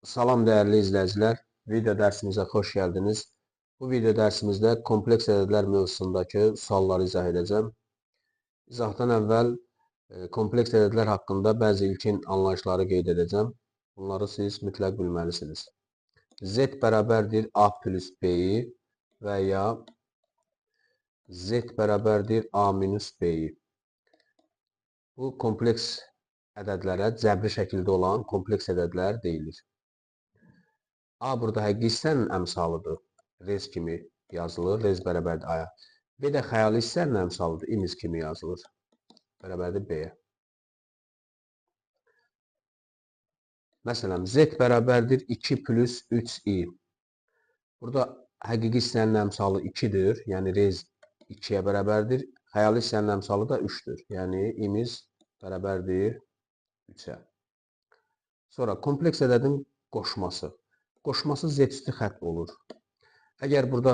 Salam dəyərli izləyicilər, video dərsimizə xoş gəldiniz. Bu video dərsimizdə kompleks ədədlər mövzusundakı sualları izah edəcəm. İzahdan əvvəl kompleks ədədlər haqqında bəzi ilkin anlayışları qeyd edəcəm. Bunları siz mütləq bilməlisiniz. Z bərabərdir A plus B-yi və ya Z bərabərdir A minus B-yi. Bu kompleks ədədlərə cəbri şəkildə olan kompleks ədədlər deyilir. A burada həqiqi hissənin əmsalıdır. Rez kimi yazılır. Rez bərabərdir A-ya. B də xəyali hissənin əmsalıdır. İmiz kimi yazılır. Bərabərdir B-yə. Məsələn, Z bərabərdir 2 plus 3i. Burada həqiqi hissənin əmsalı 2-dir. Yəni rez 2-yə bərabərdir. Xəyali hissənin əmsalı da 3-dür. Yəni imiz bərabərdir 3-ə. Sonra kompleks ədədin qoşması. Qoşması Z üstü xətt olur. Əgər burada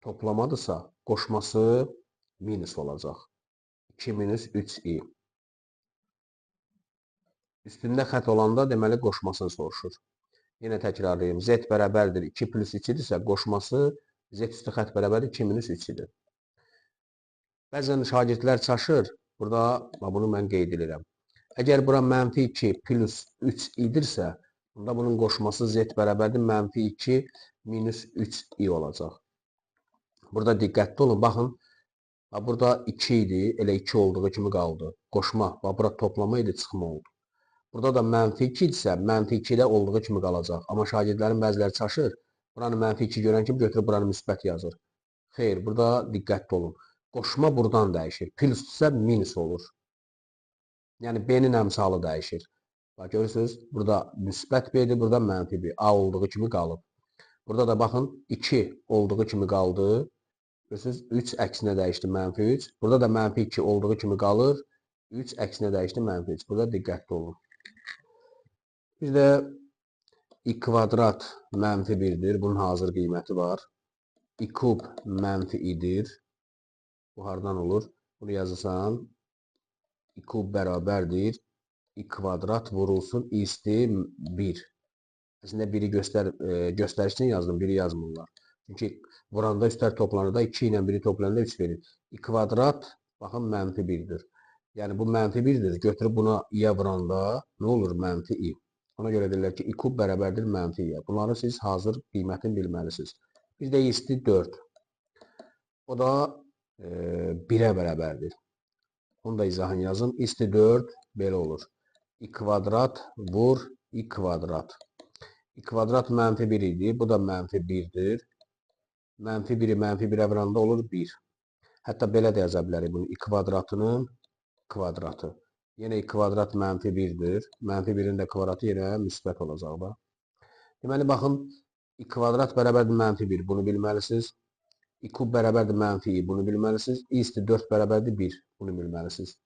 toplamadırsa, qoşması minus olacaq. 2 minus 3i. Üstündə xətt olanda deməli qoşmasını soruşur. Yenə təkrarlayayım. Z bərabərdir 2 plus 3-dirsə, qoşması Z üstü xətt bərabərdir 2 minus 3-dir. Bəzən şagirdlər çaşır. Burada bunu mən qeyd edirəm. Əgər bura mənfi 2 plus 3 idirsə, bunda bunun qoşması Z bərabərdir mənfi 2 minus 3i olacaq. Burada diqqətli olun. Baxın, burada 2 idi. Elə 2 olduğu kimi qaldı. Qoşma. Bura toplama idi, çıxma oldu. Burada da mənfi 2 idisə, mənfi 2 də olduğu kimi qalacaq. Amma şagirdlərin bəziləri çaşır. Buranı mənfi 2 görən kimi götürüb buranı müsbət yazır. Xeyr, burada diqqətli olun. Qoşma buradan dəyişir. Plus isə minus olur. Yəni B-nin əmsalı dəyişir. Bax, görürsünüz, burada müsbət B-dir, burada mənfi B. A olduğu kimi qalıb. Burada da baxın, 2 olduğu kimi qaldı. Görürsünüz, 3 əksinə dəyişdi, mənfi 3. Burada da mənfi 2 olduğu kimi qalır. 3 əksinə dəyişdi, mənfi 3. Burada diqqətli olun. Bir də i kvadrat mənfi 1-dir. Bunun hazır qiyməti var. I kub mənfi idir. Bu hardan olur? Bunu yazırsan. I kub bərabərdir. I kvadrat vurulsun i üstü 1. Əslində 1-i göstərişdən yazdım, 1-i yazmırlar. Çünki vuranda üstlər toplanırda 2 ilə 1-i toplananda 3 verir. I kvadrat, baxın, mənfi 1-dir. Yəni bu mənfi 1-dir. Götürüb buna i-yə vuranda nə olur? Mənfi i. Ona görə deyirlər ki, i kub bərabərdir mənfi i-yə. Bunları siz hazır qiymətini bilməlisiniz. Bir də i üstü 4. O da 1-ə bərabərdir. Onu da izahını yazın. I üstü 4 belə olur. I kvadrat vur i kvadrat. I kvadrat mənfi 1 idi. Bu da mənfi 1-dir. Mənfi 1-i mənfi 1-ə vuranda olur 1. Hətta belə də yaza bilərik bunu. I kvadratının kvadratı. Yenə i kvadrat mənfi 1-dir. Mənfi 1-in də kvadratı yenə müsbət olacaq da. Deməli, baxın, i kvadrat bərabərdir mənfi 1. Bunu bilməlisiniz. I kub bərabərdir mənfi i. Bunu bilməlisiniz. I üstü 4 bərabərdir 1. Bunu bilməlisiniz.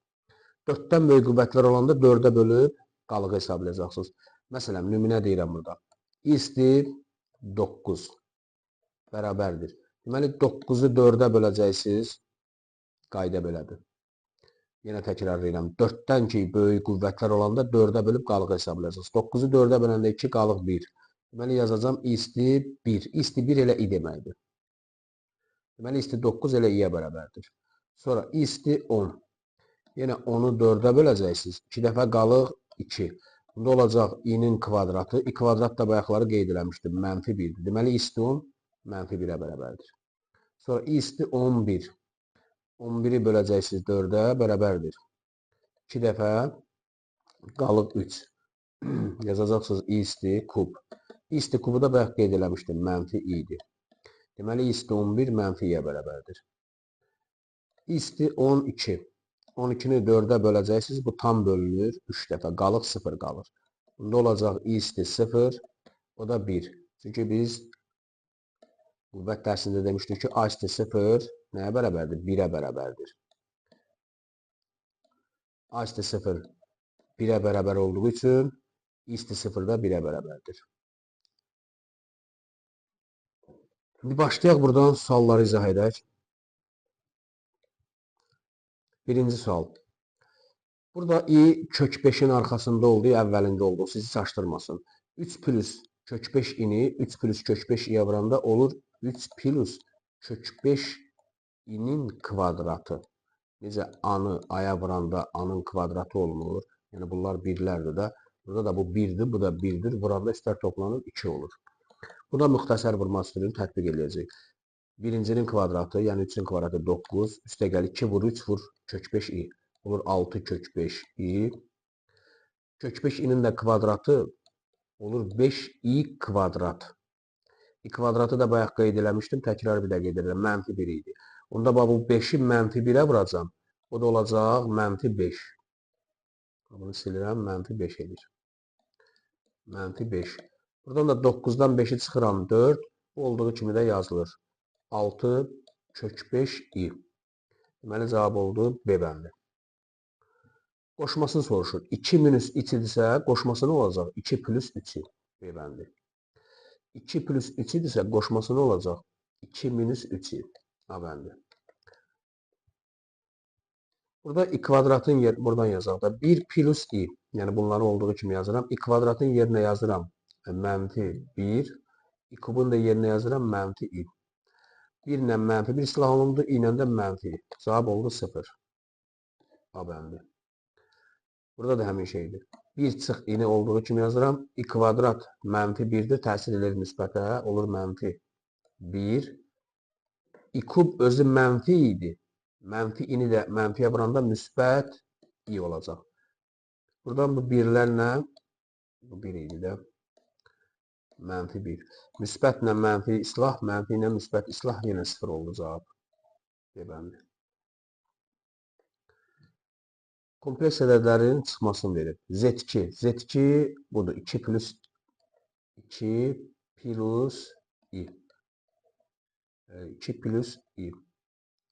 4-dən böyük qüvvətlər olanda 4-ə bölüb qalığı hesablayacaqsınız. Məsələn, nümunə deyirəm burada. I üstü 9 bərabərdir. Deməli, 9-u 4-ə böləcəksiniz. Qayda belədir. Yenə təkrarlayıram. 4-dən ki, böyük qüvvətlər olanda 4-ə bölüb qalıq hesablayacaqsınız. 9-u 4-ə böləndə 2 qalıq 1. Deməli, yazacağım i üstü 1. I üstü 1 elə i deməkdir. Deməli, i üstü 9 elə i-yə bərabərdir. Sonra i üstü 10. Yenə 10-u 4-ə böləcəksiniz. 2 dəfə qalıq 2. Bunda olacaq i-nin kvadratı. I kvadrat da bayaqları qeyd eləmişdim. Mənfi 1-dir. Deməli, i üstü 10 mənfi 1-ə bərabərdir. Sonra i üstü 11. 11-i böləcəksiniz 4-ə bərabərdir. 2 dəfə qalıq 3. Yazacaqsınız i üstü kub. I üstü kubu da bayaq qeyd eləmişdim. Mənfi i-dir. Deməli, i üstü 11 mənfi i-yə bərabərdir. I üstü 12. 12-ni 4-ə böləcəksiniz. Bu tam bölünür. 3 dəfə. Qalıq 0 qalır. Bunda olacaq i üstü 0. O da 1. Çünki biz qüvvət dərsində demişdik ki, a üstü 0 nəyə bərabərdir? 1-ə bərabərdir. A üstü 0 1-ə bərabər olduğu üçün i üstü 0 da 1-ə bərabərdir. Şimdi başlayaq buradan sualları izah edək. Birinci sual. Burada i kök 5'in arxasında olduğu, əvvəlində olduğu sizi çaşdırmasın. 3 plus kök 5 ini 3 plus kök 5 i'yə vuranda olur 3 plus kök 5 i'nin kvadratı. Necə a-nı aya vuranda a-nın kvadratı olunur. Yəni bunlar birlərdir də. Burada da bu 1'dir, bu da 1'dir. Vuranda üstlər toplanır 2 olur. Burada müxtəsər vurma üsulunu tətbiq edəcəyik. Birincinin kvadratı, yəni 3'ün kvadratı 9. Üstə gəlir 2 vur 3 vur kök 5 i. Olur 6 kök 5 i. Kök 5 i'nin də kvadratı olur 5 i kvadrat. I kvadratı da bayaq qeyd eləmişdim. Təkrar bir də qeyd edirəm. Mənfi 1 idi. Onda bu 5'i mənfi 1'ə vuracam. O da olacaq mənfi 5. Bunu silirəm. Mənfi 5 edir. Mənfi 5. Buradan da 9'dan 5'i çıxıram 4. Bu olduğu kimi də yazılır. 6 kök 5 i. Deməli cavab oldu B bəndi. Qoşmasını soruşur. 2 minus 2 idisə qoşması nə olacaq? 2 plus 3 B bəndi. 2 plus 3 idisə qoşması nə olacaq? 2 minus 3 A bəndi. Burada i kvadratın yer buradan yazaq da 1 plus i. Yəni bunları olduğu kimi yazıram. I kvadratın yerinə yazıram mənfi 1. I kubun da yerinə yazıram mənfi i. 1 ilə mənfi 1 silah olundu. I ilə də mənfi. Cavab oldu 0. A bəndi. Burada da həmin şeydir. 1 çıx i'ni olduğu kimi yazıram. I kvadrat mənfi 1'dir. Təsir edir müsbətə. Olur mənfi 1. I kub özü mənfi idi. Mənfi i'ni də mənfiyə vuranda müsbət i olacaq. Buradan bu birlərlə bu 1 idi də. Mənfi 1. Müsbətlə mənfi islah, mənfi ilə müsbət islah yenə 0 oldu cavab. Deməli. Kompleks ədədlərin çıxmasını verir. Z2. Z2 budur. 2 plus 2 plus i. 2 plus i.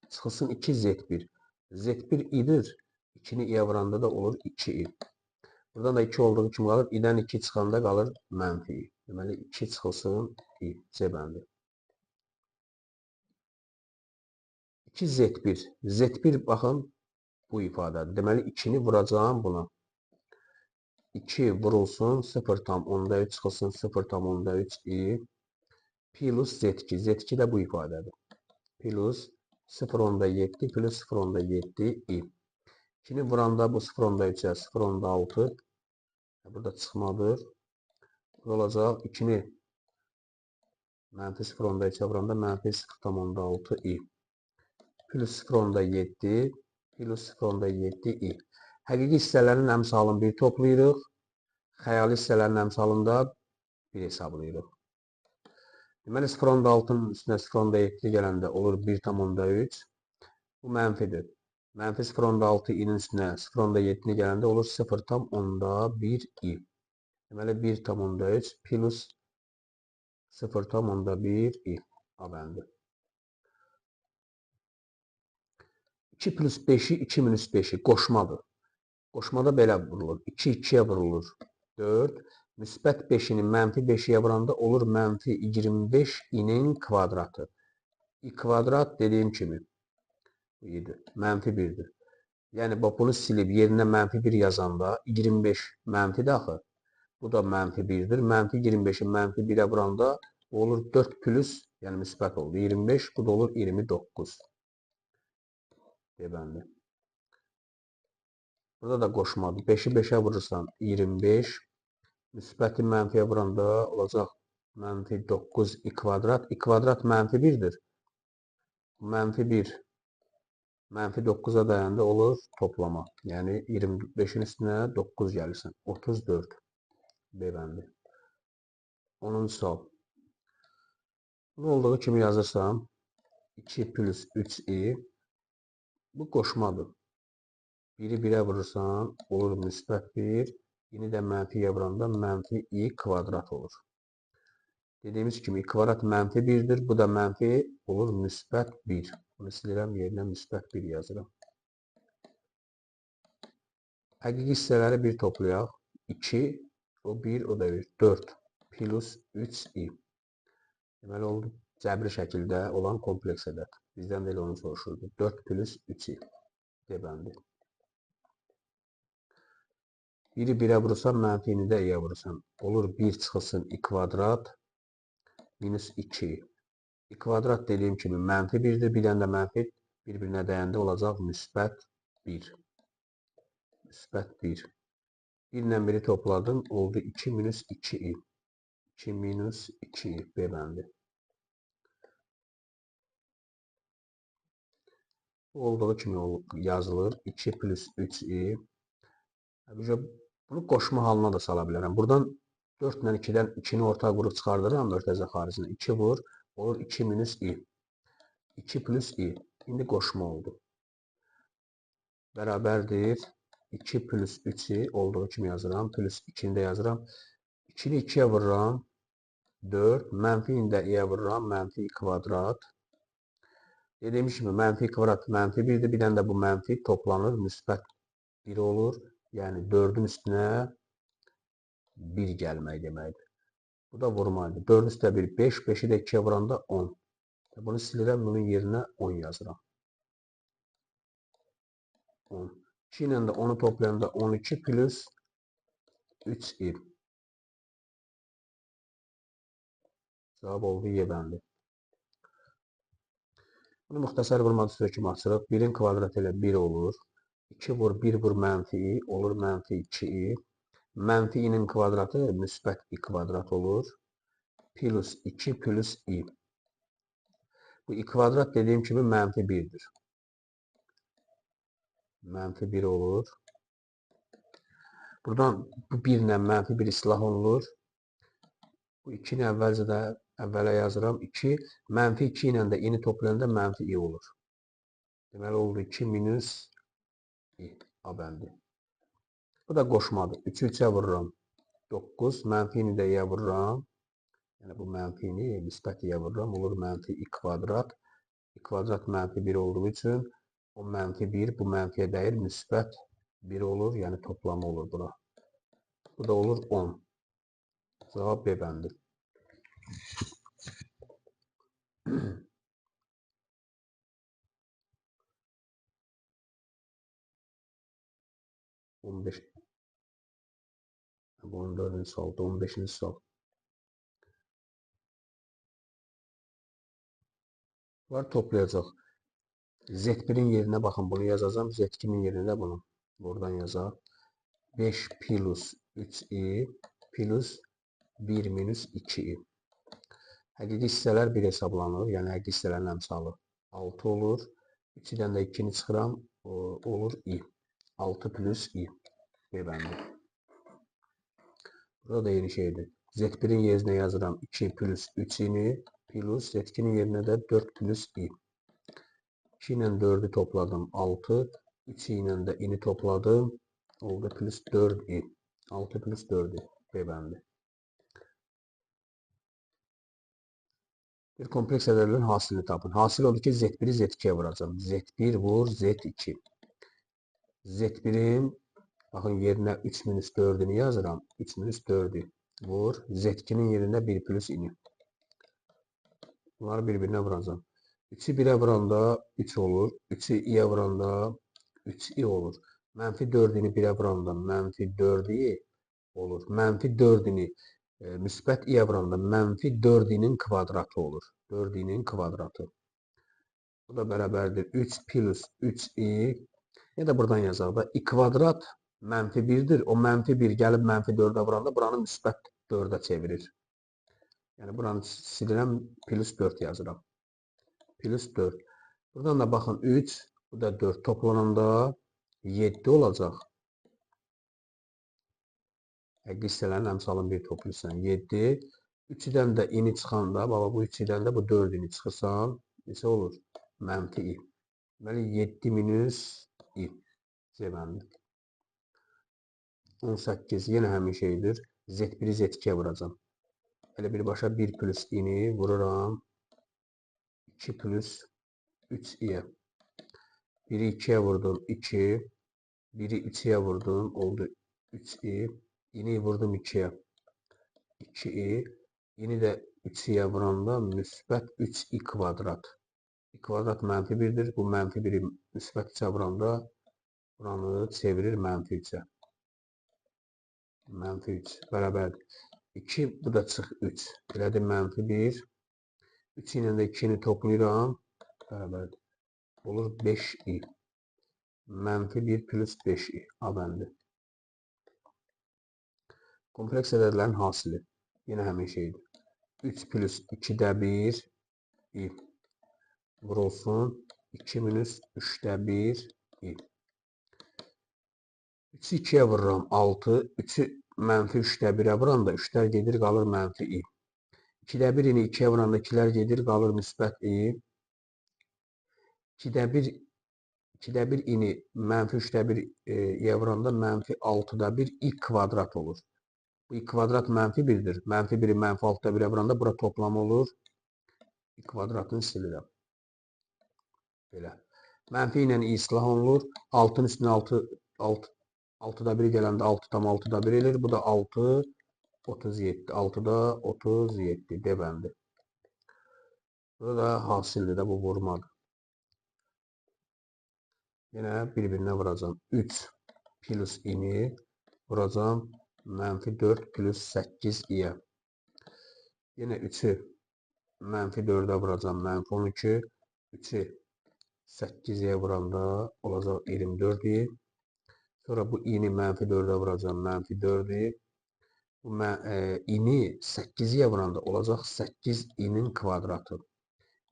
Çıxılsın 2 Z1. Z1 i'dir. 2'ni i'yə vuranda da olur 2i. Buradan da 2 olduğu kimi qalır. i'dən 2 çıxanda qalır mənfi i. Deməli 2 çıxılsın i. C bəndi. 2 Z1. Z1 baxın bu ifadədir. Deməli 2'ni vuracağım buna. 2 vurulsun 0,3 çıxılsın 0,3 i. Plus Z2. Z2 də bu ifadədir. Plus 0,7 plus 0,7 i. 2'ni vuranda bu 0,3'ə 0,6. Burada çıxmadır. Bu olacaq 2'ni mənfi 0,3'ə vuranda mənfi 0,6 i. Plus 0,7 plus 0,7 i. Həqiqi hissələrin əmsalını 1 toplayırıq. Xəyali hissələrin əmsalını da 1 hesablayırıq. Deməli 0,6'nın üstünə 0,7 gələndə olur 1,3. Bu mənfidir. Mənfi 0,6 i'nin üstünə 0,7'ni gələndə olur 0,1 i. Deməli 1,3 plus 0,1 i. A bəndi. 2 plus 5'i 2 minus 5'i qoşmadır. Qoşmada belə vurulur. 2 2'yə vurulur. 4. Müsbət 5'ini mənfi 5'ə vuranda olur mənfi 25 i'nin kvadratı. I kvadrat dediyim kimi mənfi 1'dir. Yəni bunu silib yerinə mənfi 1 yazanda 25 mənfidir axı. Bu da mənfi 1'dir. Mənfi 25'i mənfi 1'ə vuranda olur 4 plus, yəni müsbət oldu 25. Bu da olur 29. Deməli. Burada da qoşmadır. 5'i 5'ə vurursan 25. Müsbəti mənfiyə vuranda olacaq mənfi 9 i kvadrat. I kvadrat mənfi 1'dir. Mənfi 1. Mənfi 9'a dayandı olur toplama. Yəni 25'in üstünə 9 gəlirsən. 34. B bəndi. 10-cu sual. Bunu olduğu kimi yazırsam 2 plus 3i. Bu qoşmadır. 1'i 1'ə vurursan olur müsbət 1. Yeni də mənfiyə vuranda mənfi i kvadrat olur. Dediyimiz kimi i kvadrat mənfi 1'dir. Bu da mənfi olur müsbət 1. Bunu silirəm, yerinə müsbət 1 yazıram. Həqiqi hissələri 1 toplayaq. 2, o 1, o da 1. 4 plus 3i. Deməli oldu cəbri şəkildə olan kompleks ədəd. Bizdən də elə onu soruşurdu. 4 plus 3i. D bəndi. 1'i 1'ə vurursan, mənfini də i'yə vurursan. Olur 1 çıxılsın i kvadrat minus 2. I kvadrat dediyim kimi mənfi 1'dir. Bir dənə də mənfi bir-birinə dəyəndə olacaq müsbət 1. Müsbət 1. 1 ilə 1'i topladım. Oldu 2 minus 2i. 2 minus 2i. B bəndi. Olduğu kimi yazılır. 2 plus 3i. Bunu qoşma halına da sala bilərəm. Buradan 4 ilə 2'dən 2'ni ortaya qrup çıxardıram. Mörtəzə xaricinə 2 vur. Olur 2 minus i. 2 plus i. İndi qoşma oldu. Bərabərdir. 2 plus 3i olduğu kimi yazıram. Plus 2'ni də yazıram. 2'ni 2'yə vururam. 4. Mənfini də i'yə vururam. Mənfi i kvadrat. Dediyim kimi mənfi kvadrat mənfi 1'dir. Bir dənə də bu mənfi toplanır. Müsbət 1 olur. Yəni 4'ün üstünə 1 gəlmək deməkdir. Bu da vurmaydı. 4 üstə 1 5. 5'i də 2'yə vuranda 10. Bunu silirəm. Bunun yerinə 10 yazıram. 10. 2 ilə də 10'u toplayanda 12 plus 3i. Cavab oldu Y bəndi. Bunu müxtəsər vurma üstü kimi açırıq. 1'in kvadratı ilə 1 olur. 2 vur 1 vur mənfi i olur mənfi 2i. Mənfi i'nin kvadratı müsbət i kvadrat olur. Plus 2 plus i. Bu i kvadrat dediyim kimi mənfi 1'dir. Mənfi 1 olur. Buradan bu 1 ilə mənfi 1 islah olunur. Bu 2'ni əvvələ yazıram. 2. Mənfi 2 ilə də i'ni toplayanda mənfi i olur. Deməli oldu 2 minus i. A bəndi. Bu da qoşmadır. 3'ü 3'ə vururam. 9. Mənfini də i'yə vururam. Yəni bu mənfini müsbət i'yə vururam. Olur mənfi i kvadrat. I kvadrat mənfi 1 olduğu üçün o mənfi 1 bu mənfiyə dəyir. Müsbət 1 olur. Yəni toplamı olur bura. Bu da olur 10. Cavab B bəndi. 15. Bu 14. sualda 15. sual. Bunlar toplayacaq. Z1'in yerinə baxın bunu yazacağım. Z2'nin yerinə də bunu buradan yazaq. 5 plus 3i plus 1 minus 2i. Həqiqi hissələr 1 hesablanır. Yəni həqiqi hissələrin əmsalı 6 olur. 3'dən də 2'ni çıxıram. Olur i. 6 plus i. B bəndi. Burada da yeni şeydir. Z1'in yerinə yazıram 2 plus 3'ini plus Z2'nin yerinə də 4 plus i. 2 ilə 4'ü topladım 6. 3 ilə də i'ni topladım. Oldu plus 4i. 6 plus 4i. B bəndi. Bir kompleks ədədlərin hasilini tapın. Hasil odur ki Z1'i Z2'yə vuracağım. Z1 vur Z2. Z1'in baxın yerinə 3 minus 4'ünü yazıram. 3 minus 4'ü vur. Z2'nin yerində 1 plus i'ni. Bunları bir-birinə vuracağım. 3'ü 1'ə vuranda 3 olur. 3'ü i'yə vuranda 3i olur. Mənfi 4'ünü 1'ə vuranda mənfi 4i olur. Mənfi 4'ünü müsbət i'yə vuranda mənfi 4i'nin kvadratı olur. 4i'nin kvadratı. Bu da bərabərdir 3 plus 3i. Ya da buradan yazaq da i kvadrat mənfi 1'dir. O mənfi 1 gəlib mənfi 4'ə vuranda buranı müsbət 4'ə çevirir. Yəni buranı silirəm, plus 4 yazıram. Plus 4. Buradan da baxın 3, bu da 4 toplananda 7 olacaq. Həqiqi hissələrin əmsalın bir toplayırsan 7. 3'dən də i'ni çıxanda, baba bu 3'dən də bu 4'ünü çıxırsan, neçə olur? Mənfi i. Deməli 7 minus i. C bəndi. 18. Yenə həmin şeydir. Z1'i Z2'yə vuracam. Elə birbaşa 1 plus i'ni vururam. 2 plus 3i'yə. 1'i 2'yə vurdum 2. 1'i 3'yə vurdum. Oldu 3i. İ'ni vurdum 2'yə. 2i. İ'ni də 3'yə vuranda müsbət 3i kvadrat. I kvadrat mənfi 1'dir. Bu mənfi 1'i müsbət 3'ə vuranda buranı çevirir mənfi 3'ə. Mənfi 3 bərabərdir. 2, bu da çıx 3. Elədir mənfi 1. 3 ilə də 2-ni toplayıram. Bərabərdir. Olur 5i. Mənfi 1 plus 5i. A bəndi. Kompleks ədədlərin hasili. Yenə həmin şeydir. 3 plus 2-də 1 i. Vurulsun 2 minus 3-də 1 i. 3-ü 2-yə vururam 6. 3-ü mənfi 3-də 1-ə vuranda 3-lər gedir, qalır mənfi i. 2-də 1 ini 2-yə vuranda 2-lər gedir, qalır müsbət i. 2-də 1 ini mənfi 3-də 1-yə vuranda mənfi 6-da 1 i kvadrat olur. Bu i kvadrat mənfi 1-dir. Mənfi 1-i mənfi 6-da 1-ə vuranda bura toplam olur. I kvadratını silirəm. Belə. Mənfi ilə i islah olunur. 6-nın üstünə 6-da 1 gələndə 6 tam 6-da 1 edir. Bu da 6, 37. 6-da 37 debəndi. Burada da hasildir də bu vurmadır. Yenə bir-birinə vuracam. 3 plus ini vuracam. Mənfi 4 plus 8 i-yə. Yenə 3-ü mənfi 4-ə vuracam. Mənfi 12. 3-ü 8-yə vuranda olacaq 24 i. Sonra bu i-ni mənfi 4-ə vuracam. Mənfi 4 i. Bu i-ni 8-yə vuranda olacaq 8 i-nin kvadratı.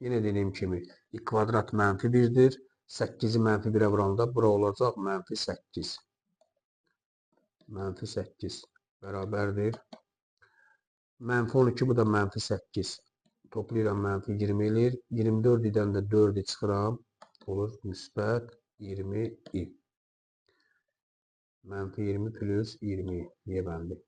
Yenə dediyim kimi i kvadrat mənfi 1-dir. 8-i mənfi 1-ə vuranda bura olacaq mənfi 8. Mənfi 8 bərabərdir. Mənfi 12, bu da mənfi 8. Toplayıram mənfi 20 eləyir. 24 idən də 4-i çıxıram. Olur müsbət 20 i. Mənfi 20 plus 20 i bəndi.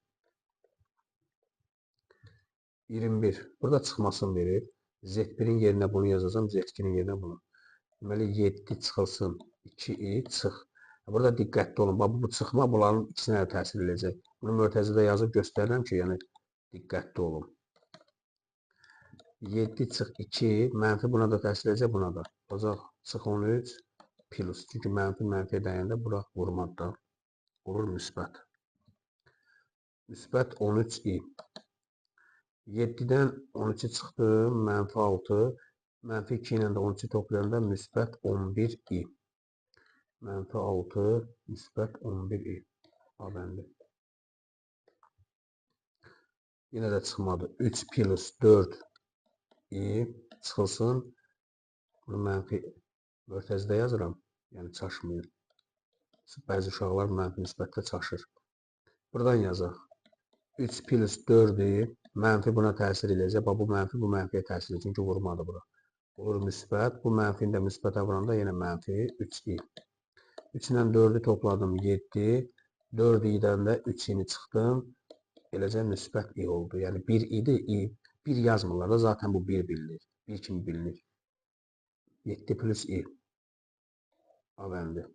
21. Burada çıxmasını verir. Z1-in yerinə bunu yazacağım. Z2-nin yerinə bunu. Deməli 7 çıxılsın 2i çıx. Burada diqqətli olun. Bu çıxma bunların ikisinə də təsir edəcək. Bunu mötəzədə yazıb göstərirəm ki, yəni diqqətli olun. 7 çıx 2 mənfi buna da təsir edəcək, buna da. Olacaq çıx 13 plus. Çünki mənfi mənfiyə dəyəndə bura vurmadır. Olur müsbət. Müsbət 13 i. 7-dən 13-i çıxdı, mənfi 6. Mənfi 2 ilə də 13-i toplayanda müsbət 11 i. Mənfi 6, müsbət 11 i. A bəndi. Yenə də çıxmadı. 3 plus 4 i çıxılsın. Bunu mənfi mötəzədə yazıram. Yəni çaşmayın. Bəzi uşaqlar mənfi müsbətdə çaşır. Buradan yazaq. 3 plus 4 i mənfi buna təsir edəcək. Bu mənfi bu mənfiyə təsir edəcək. Çünki vurmadı bura. Olur müsbət. Bu mənfini də müsbətə vuranda yenə mənfi 3 i. 3 ilə 4-ü topladım 7. 4 i-dən də 3-ini çıxdım. Eləcə müsbət i oldu. Yəni 1 idi, i 1 yazmırlar da zaten bu 1 bilinir. 1 kimi bilinir. 7 plus i. A bəndi.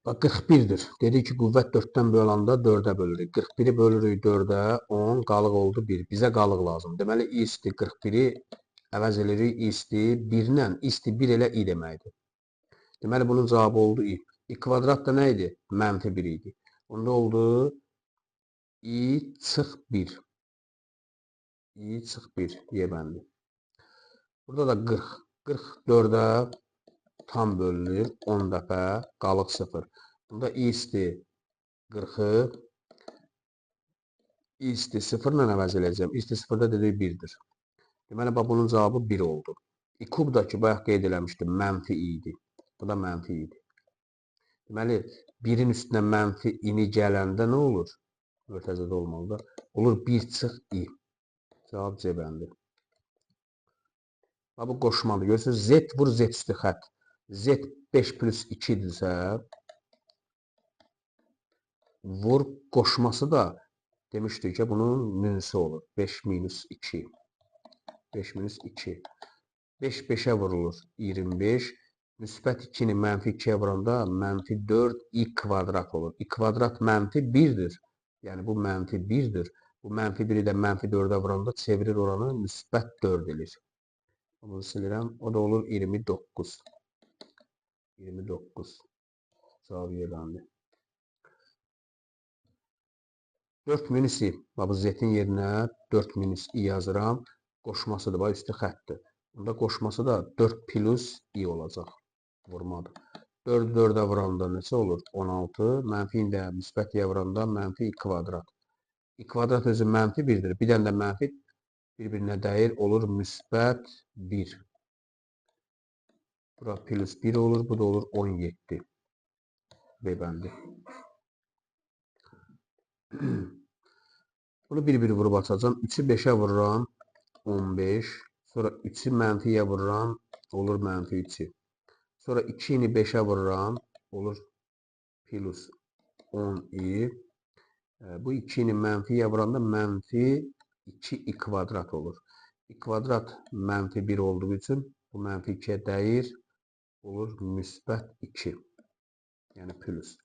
Bax 41-dir. Dedik ki, qüvvət 4-dən bölanda 4-ə bölürük. 41-i bölürük 4-ə, 10, qalıq oldu 1. Bizə qalıq lazım. Deməli, i isti 41-i əvəz edirik i isti 1-lə. I isti 1 elə i deməkdir. Deməli, bunun cavabı oldu i. I kvadrat da nə idi? Mənfi 1 idi. Onda oldu i çıx 1. I çıx 1 yebəndi. Burada da 40. 44-ə tam bölünür 10 dəfə, qalıq 0. Bunda i isti 40-ı i isti 0 ilə əvəz edəcəm. I isti 0-da dedik 1-dir. Deməli, bunun cavabı 1 oldu. I kubdakı bayaq qeyd eləmişdim, mənfi i idi. Bu da mənfi i idi. Deməli, 1-in üstünə mənfi i-ni gələndə nə olur? Mötəzədə olmalıdır. Olur 1 çıx i. Cavab C bəndi. Bu qoşmadır. Görürsünüz, Z vur Z üstü xət. Z 5 plus 2-dirsə, vur qoşması da demişdik ki, bunun münsi olur. 5 minus 2. 5 minus 2. 5 5-ə vurulur. 25. Müsbət 2-ni mənfi 2-yə vuranda mənfi 4 i kvadrat olur. I kvadrat mənfi 1-dir. Yəni, bu mənfi 1-dir. Bu mənfi 1-i də mənfi 4-ə vuranda çevirir oranı müsbət 4 edir. Bunu silirəm. O da olur 29. 29. Cavab yerləndi. 4 minus i. Bu z-in yerinə 4 minus i yazıram. Qoşmasıdır. Bax, üstü xətdir. Bunda qoşması da 4 plus i olacaq. Vurmadır. 4-ü 4-ə vuranda neçə olur? 16. Mənfi ilə müsbət i vuranda mənfi i kvadrat. I kvadrat özü mənfi 1-dir. Bir dənə də mənfi bir-birinə dəyir. Olur müsbət 1. Bura plus 1 olur. Bu da olur 17. B bəndi. Bunu bir-bir vurub açacağım. 3-ü 5-ə vururam. 15. Sonra 3-ü mənfiyə vururam. Olur mənfi 3. Sonra 2-ni 5-ə vururam. Olur plus 10i. Bu 2-ni mənfiyə vuranda mənfi 2i kvadrat olur. I kvadrat mənfi 1 olduğu üçün bu mənfi 2-yə dəyir. Olur müsbət 2. Yəni plus.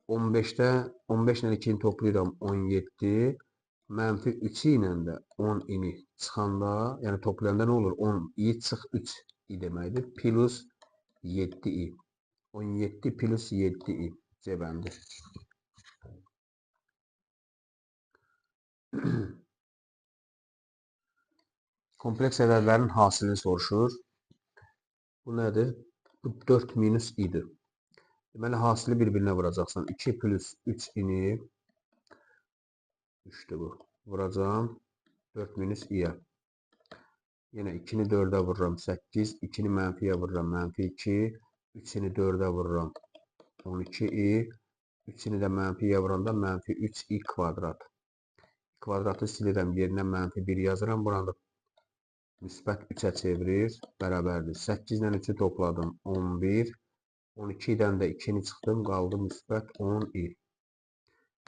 15-də 15 ilə 2-ni toplayıram 17. Mənfi 3 ilə də 10-ini çıxanda, yəni toplayanda nə olur? 10i çıx 3 i deməkdir. Plus 7i. 17 plus 7i. C bəndi. Kompleks ədədlərin hasilini soruşur. Bu nədir? Bu 4 minus i-dir. Deməli, hasili bir-birinə vuracaqsan. 2 plus 3 ini 3'dür bu. Vuracağım 4 minus i-yə. Yenə 2-ni 4-ə vururam 8. 2-ni mənfiyə vururam mənfi 2. 3-ni 4-ə vururam 12i. 3-ni də mənfiyə vuranda mənfi 3i kvadrat. Kvadratı silirəm. Yerinə mənfi 1 yazıram. Burada müsbət 3-ə çevirir. Bərabərdir. 8 ilə 3-ü topladım. 11. 12-dən də 2-ni çıxdım. Qaldı müsbət 10i.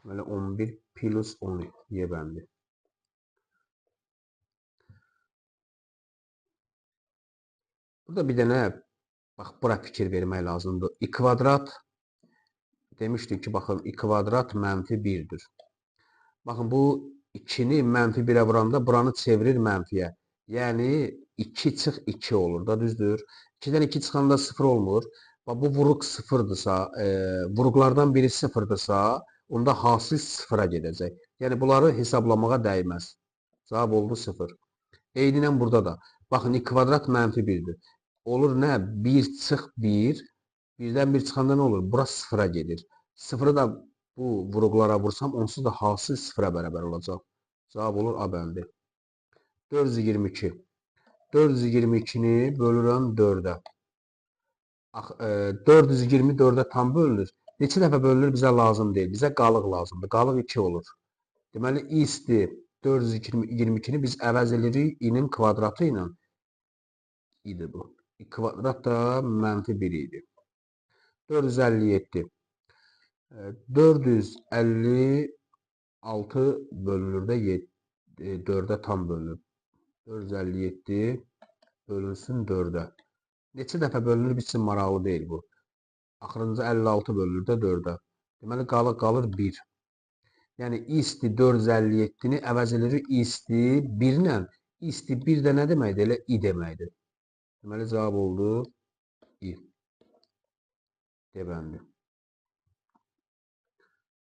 Deməli 11 plus 10i. Y bəndi. Burada bir dənə bax, bura fikir vermək lazımdır. I kvadrat demişdik ki, baxın, i kvadrat mənfi 1-dir. Baxın, bu 2-ni mənfi 1-ə vuranda buranı çevirir mənfiyə. Yəni 2 çıx 2 olur da, düzdür? 2-dən 2 çıxanda 0 olmur. Bu vuruq 0-dırsa, vuruqlardan biri 0-dırsa, onda hasil 0-a gedəcək. Yəni bunları hesablamağa dəyməz. Cavab oldu 0. Eynən burada da. Baxın, i kvadrat mənfi 1-dir. Olur nə? 1 çıx 1. 1-dən 1 çıxanda nə olur? Bura 0-a gedir. 0-ı da bu vuruqlara vursam, onsuz da hasil 0-a bərabər olacaq. Cavab olur A bəndi. 422. 422-ni bölürəm 4-ə. 424-ə tam bölünür. Neçə dəfə bölünür bizə lazım deyil. Bizə qalıq lazımdır. Qalıq 2 olur. Deməli, i isti 422-ni biz əvəz edirik i-nin kvadratı ilə. İdi bu. I kvadrat da mənfi 1 idi. 457. 456 bölünür də 4-ə tam bölünür. 457 bölünsün 4-ə. Neçə dəfə bölünür bizim maraqlı deyil bu. Axırıncı 56 bölünür də 4-ə. Deməli, qalır 1. Yəni, i isti 457-ni əvəz edirik i isti 1 ilə. I isti 1 də nə deməkdir? Elə i deməkdir. Deməli, cavab oldu i. D bəndi.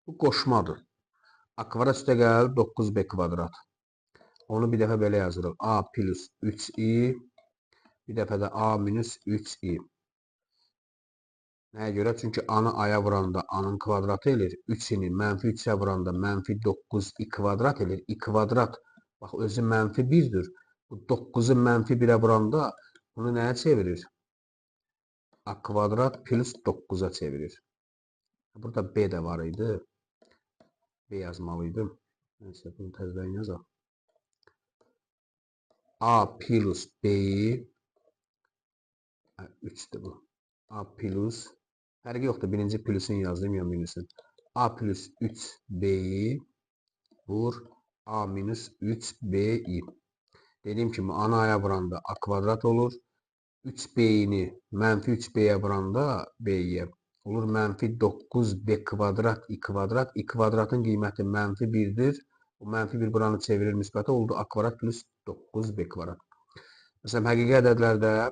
Bu qoşmadır. A kvadrat üstə gəl 9b kvadrat. Onu bir dəfə belə yazırıq. A plus 3i. Bir dəfə də a minus 3i. Nəyə görə? Çünki a-nı a-ya vuranda a-nın kvadratı elir. 3-ini mənfi 3-ə vuranda mənfi 9i kvadrat elir. I kvadrat, bax, özü mənfi 1-dir. Bu 9-u mənfi 1-ə vuranda bunu nəyə çevirir? A kvadrat plus 9-a çevirir. Burada b də var idi. B yazmalıydım. Neyse, bunu təzdən yazaq. A plus b-yi 3'dür bu. A plus, fərqi yoxdur. Birinci plusun yazdım ya minusun. A plus 3b'yi vur a minus 3b'yi. Dediyim kimi ana aya vuranda a kvadrat olur. 3b'yini mənfi 3b'ye vuranda b'ye olur mənfi 9b kvadrat i kvadrat. I kvadratın qiyməti mənfi 1'dir. O mənfi 1 buranı çevirir müsbətə oldu a kvadrat plus 9b kvadrat. Məsələn, həqiqi ədədlərdə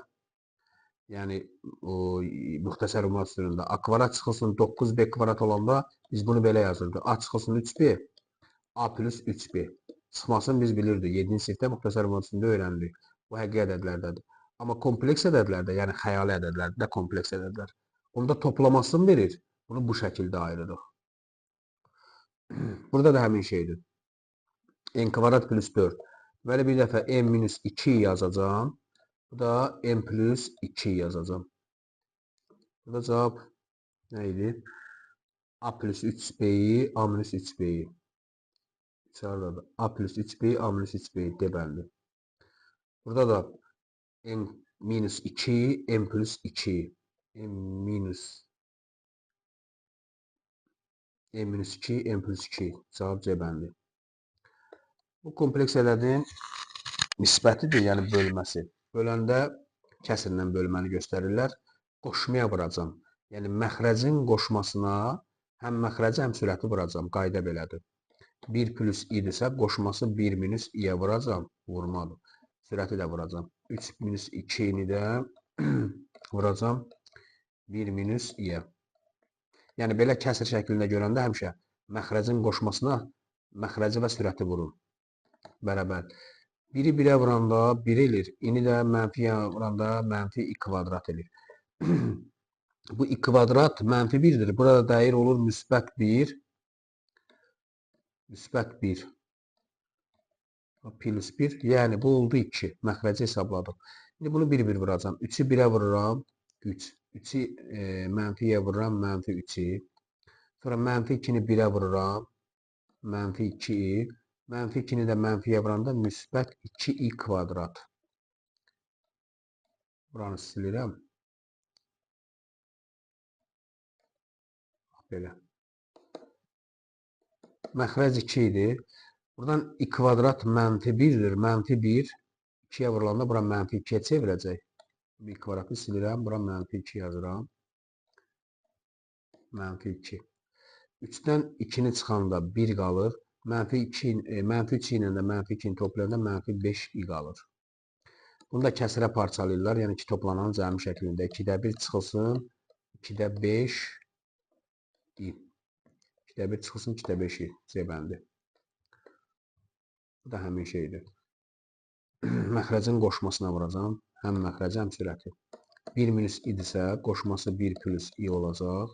Yəni o müxtəsər olmaq üstündə a kvadrat çıxılsın 9b kvadrat olanda biz bunu belə yazırdıq. A çıxılsın 3b, a plus 3b. Çıxmasını biz bilirdik. 7-ci sinifdə müxtəsər olmaq üstündə öyrəndik. Bu həqiqi ədədlərdədir. Amma kompleks ədədlərdə, yəni xəyali ədədlərdə kompleks ədədlər. Onda toplamasını verir. Bunu bu şəkildə ayırırıq. Burada da həmin şeydir. N kvadrat plus 4. Belə bir dəfə n minus 2 yazacağım. Bu da n plus 2 yazacağım. Burada cavab nə idi? A plus 3b'yi, A minus 3b'yi. Çağırdadır. A plus 3b'yi, A minus 3b'yi deməlidir. Burada da n minus 2, n plus 2. n minus 2, n plus 2. Cavab C bəndi. Bu kompleks ədədin nisbətidir, yəni bölməsi. Böləndə kəsrlə bölməni göstərirlər. Qoşmaya vuracam. Yəni məxrəcin qoşmasına həm məxrəci, həm sürəti vuracam. Qayda belədir. 1 plus idirsə, qoşması 1 minus i-yə vuracam. Vurmadır. Sürəti də vuracam. 3 minus 2-ni də vuracam 1 minus i-yə. Yəni belə kəsr şəklində görəndə həmişə məxrəcin qoşmasına məxrəci və sürəti vurur. Bərabər. 1-i 1-ə vuranda 1 elir. İni də mənfiyə vuranda mənfi i kvadrat elir. Bu i kvadrat mənfi 1-dir. Burada dəyər olur müsbət 1. Müsbət 1. Plus 1. Yəni bu oldu 2. Məxrəci hesabladıq. İndi bunu 1-1 vuracam. 3-ü 1-ə vururam. 3. 3-ü mənfiyə vururam. Mənfi 3-i. Sonra mənfi 2-ni 1-ə vururam. Mənfi 2-i. Mənfi 2-ni də mənfiyə vuranda müsbət 2i kvadrat. Buranı silirəm. Belə. Məxrəc 2 idi. Buradan i kvadrat mənfi 1-dir. Mənfi 1. 2-yə vurulanda bura mənfi 2-yə çevirəcək. Bir kvadratı silirəm. Bura mənfi 2 yazıram. Mənfi 2. 3-dən 2-ni çıxanda 1 qalır. Mənfi 3 ilə də mənfi 2-ni toplayanda mənfi 5i qalır. Bunu da kəsrə parçalayırlar. Yəni 2 toplanan cəmi şəklində. 2-də 1 çıxılsın. 2-də 5 i. 2-də 1 çıxılsın. 2-də 5 i. C bəndi. Bu da həmin şeydir. Məxrəcin qoşmasına vuracam. Həm məxrəci, həm sürəti. 1 minus idirsə, qoşması 1 plus i olacaq.